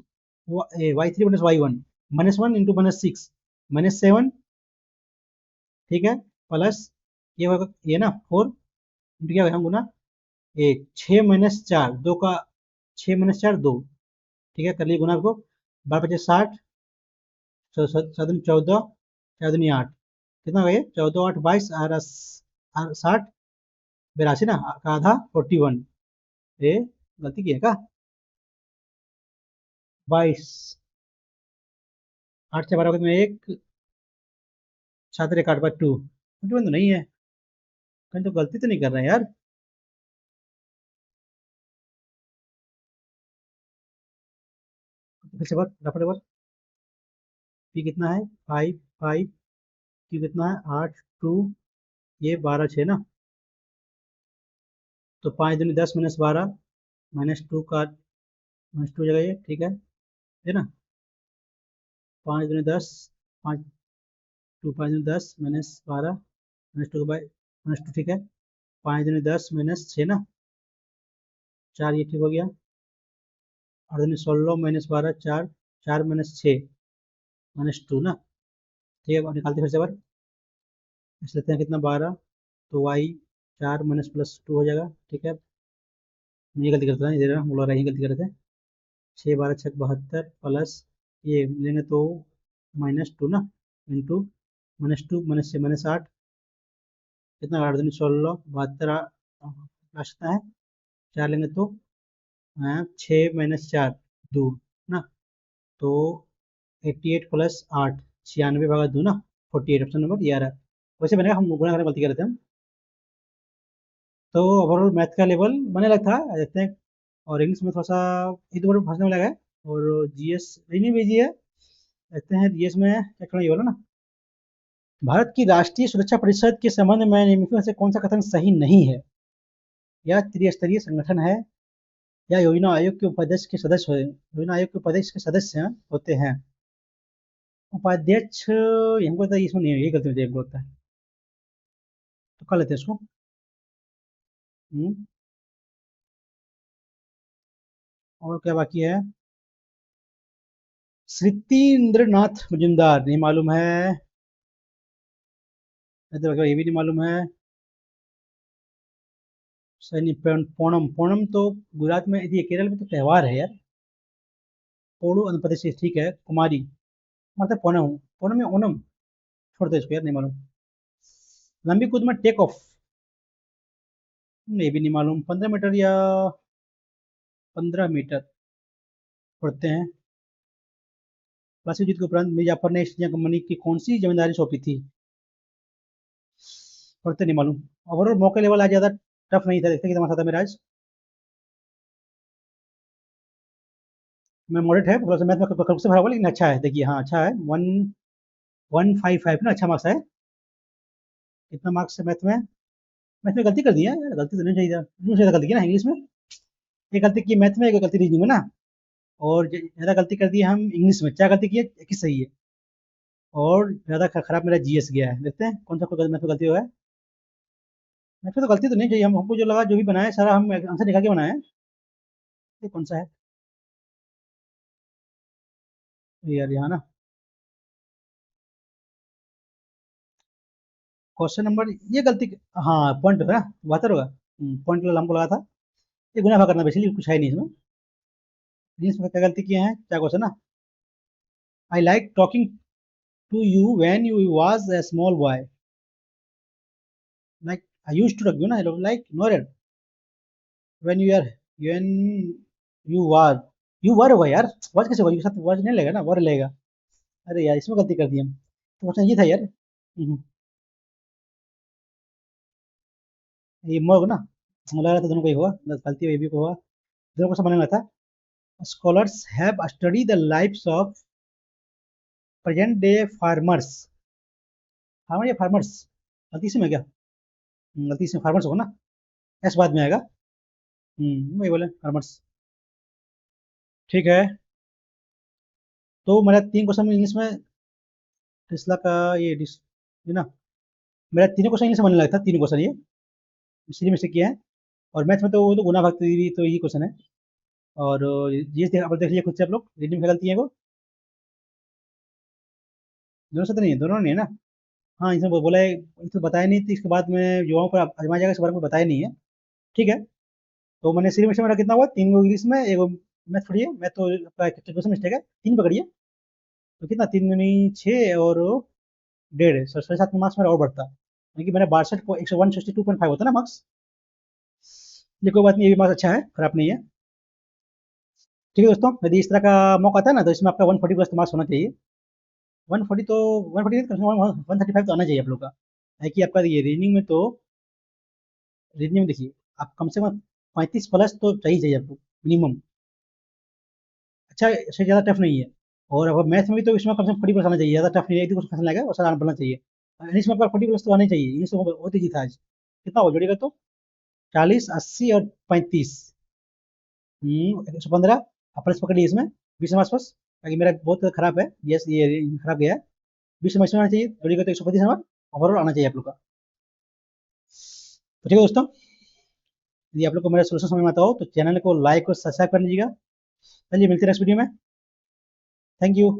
[SPEAKER 1] y3 minus y1 minus 1 into minus 6 minus 7, ठीक है, प्लस ये होगा ये ना 4 इंटू क्या होगा हम गुना ये 6 माइनस 4 2 का, 6 माइनस 4 2, ठीक है, कर लिए गुना को। 12 × 5 = 60, 14 4 8, कितना हो गया 14 8 22 और 60 82 ना, का आधा 41। ये गलती की है क्या, 22 8 से 12 में एक, 7 1 8 बाई 2, तो नहीं है, कहीं तो गलती तो नहीं कर रहे हैं यार। फिर से बात रफट ओवर, पी कितना है 5 5, क्यू कितना है 8 2, ये 12 6 ना, तो 5 दूनी 10 माइनस 12 माइनस 2 का माइनस 2 जगह ये, ठीक है ना। 5 दूनी 10, 5 2 5 दूनी 10 माइनस 12 माइनस 2 बाई माइनस 2, ठीक है। 5 दूनी 10 माइनस 6 ना, 4 ये ठीक हो गया। 8 दूनी 16 माइनस 12 4, 4 माइनस 6 माइनस 2 ना, ठीक है। और निकालते फिर से बार, इस लेते हैं कितना 12, तो वाई 4 माइनस प्लस 2 हो जाएगा, ठीक है। ये गलती करता है, इधर बोला रही गलती कर रहे थे। 6 12 6 72 प्लस ये लेंगे तो माइनस 2 ना, इंटू माइनस 2 माइनस 6 माइनस 8, कितना 8 दूनी 16 72 लास्ट है, 4 लेंगे तो 6 माइनस 4 2 ना, तो 88 प्लस 8 96 भागा 2 ना, 48 ऑप्शन नंबर ये आ रहा है। वैसे बनेगा, हम गुणा करने गलती कर रहे थे हम। तो ओवरऑल मैथ का लेवल बने लगा था, देखते हैं। और इंग्लिश में थोड़ा सा इधर उधर फंसने वाला है। और जीएस नहीं भेजी है, देखते हैं जीएस में क्या करना, ये वाला ना। भारत की राष्ट्रीय सुरक्षा परिषद के संबंध में निम्नलिखित में से कौन सा कथन सही नहीं है। यह त्रिस्तरीय संगठन है, या योजना आयोग के उपाध्यक्ष के सदस्य योजना आयोग के उपाध्यक्ष के सदस्य होते हैं। उपाध्यक्ष हमको तो इसमें नहीं है, यही गलती मुझे हमको लगता है, तो कर लेते हैं इसको। हम्म, और क्या बाकी है? सृतिन्द्र नाथ मजुमदार नहीं मालूम है। ये भी नहीं मालूम है। सैनी पोनम पोनम तो गुजरात में, ये केरल में तो त्योहार है यार। पोड़ू आंध्र प्रदेश से, ठीक है। कुमारी मतलब पोनम, पोनम में ओनम। छोड़ दो इसको यार, नहीं मालूम। लंबी कूद में टेक ऑफ, ये भी नहीं मालूम। 15 मीटर या 15 मीटर पढ़ते हैं। प्लासी जीत के उपरांत मीर जाफर ने ईस्ट इंडिया कंपनी की कौन सी जमींदारी सौंपी थी? पढ़ते नहीं मालूम। ओवरऑल मौके लेवल आज ज्यादा टफ नहीं था, देखते कितना मसा था मेरा आज। मैं मॉडरेट है थोड़ा सा, मैथ में कब से भरा हुआ, लेकिन अच्छा है। देखिए हाँ अच्छा है। 1155 ना, अच्छा मार्क्स है। कितना मार्क्स है मैथ में? मैथ में गलती कर दी है यार, गलती तो नहीं चाहिए था, नहीं चाहिए था गलती की ना इंग्लिश में। एक गलती की मैथ में, एक गलती रीजनिंग में ना। और ज्यादा गलती कर दी है हम इंग्लिश में। क्या गलती की है? एक ही सही है। और ज्यादा खराब मेरा जीएस गया है। देखते हैं कौन सा कोई मैथ में गलती हुआ है। मैथ में तो गलती तो नहीं चाहिए, हमको जो लगा जो भी बनाया सारा हम आंसर निकाल के बनाए हैं। ये कौन सा है? ये यार यहाँ ना, क्वेश्चन नंबर, ये गलती। हाँ पॉइंट है ना, बहत्तर होगा। पॉइंट हमको लगा था। ये गुना भाग करना बेसिकली, कुछ है नहीं इसमें। इसमें क्या गलती किए हैं, क्या क्वेश्चन ना? I like talking to you when you was a small boy. Like I used to talk you ना, like no red. When you are, when you were, you were होगा यार। वाज कैसे होगा? ये साथ वाज नहीं लगेगा ना, वर लगेगा। अरे यार इसमें गलती कर दी हम। तो क्वेश्चन ये था यार। ये मोर होगा ना, मुझे लग रहा था दोनों को ही होगा, गलती ये भी को होगा। दोनों को समझ में था। Scholars have study the lives of present day farmers. Farmer या फार्मर्स? गलती से में क्या? गलती से फार्मर्स होगा ना, एस बाद में आएगा। वही बोले फार्मर्स। ठीक है। तो मेरा 3 क्वेश्चन में इंग्लिश में, टेस्ला का ये डिस, ये ना, मेरा तीनों क्वेश्चन इंग्लिश में बनने लगा था। तीनों क्वेश्चन ये इसलिए मिस्टेक किया है। और मैथ्स में तो वो तो गुना भाग भी तो यही क्वेश्चन है। और ये आप देख लीजिए खुद से आप लोग, रीडिंग में गलती है वो। दोनों से तो नहीं है, दोनों नहीं है ना। हाँ इसमें बोला है, तो बताया नहीं, तो इसके बाद में युवाओं पर आजमाया जाएगा, इस बारे में बताया नहीं है। ठीक है। तो मैंने सीरीज में मेरा कितना हुआ? 3 इंग्लिश में, एक मैथ पढ़िए। मैथ तो आपका क्वेश्चन मिस्टेक है, 3 पकड़िए। तो कितना, 3 दूनी 6 और 1.5, 7.5 में मार्क्स मेरा और बढ़ता। यानी कि मैंने 62 को 162.5 होता ना मार्क्स। ये कोई बात नहीं, ये भी मार्क्स अच्छा है, खराब नहीं है। ठीक है दोस्तों, यदि इस तरह का मौका आता है ना, तो इसमें आपका 140 प्लस मार्क्स होना चाहिए। 140 तो 140 नहीं, कम से कम 135 तो आना चाहिए आप लोग का। है कि आपका ये रीजनिंग में तो, रीजनिंग में देखिए, आप कम से कम 35 प्लस तो चाहिए आपको मिनिमम। अच्छा, इससे ज़्यादा टफ नहीं है। और अब मैथ में भी तो इसमें कम से कम 40 प्लस आना चाहिए, ज़्यादा टफ नहीं है, एक भी क्वेश्चन लगेगा और सारा बनना चाहिए। इंग्लिश में आपका 40 प्लस तो आना ही चाहिए, इंग्लिश में बहुत ईजी था आज। कितना हो जोड़िएगा तो? 40, 80 और 35। 115। आप प्लस पकड़िए इसमें, 20 हमारे आसपास। ताकि मेरा बहुत खराब है, यस ये खराब गया है। 20 में इसमें आना चाहिए, जोड़िएगा तो 135 नंबर ओवरऑल आना चाहिए आप लोग का। तो ठीक है दोस्तों, यदि आप लोग को मेरा सोल्यूशन समझ में आता हो तो चैनल को लाइक और सब्सक्राइब कर लीजिएगा। चलिए मिलते हैं नेक्स्ट वीडियो में। Thank you.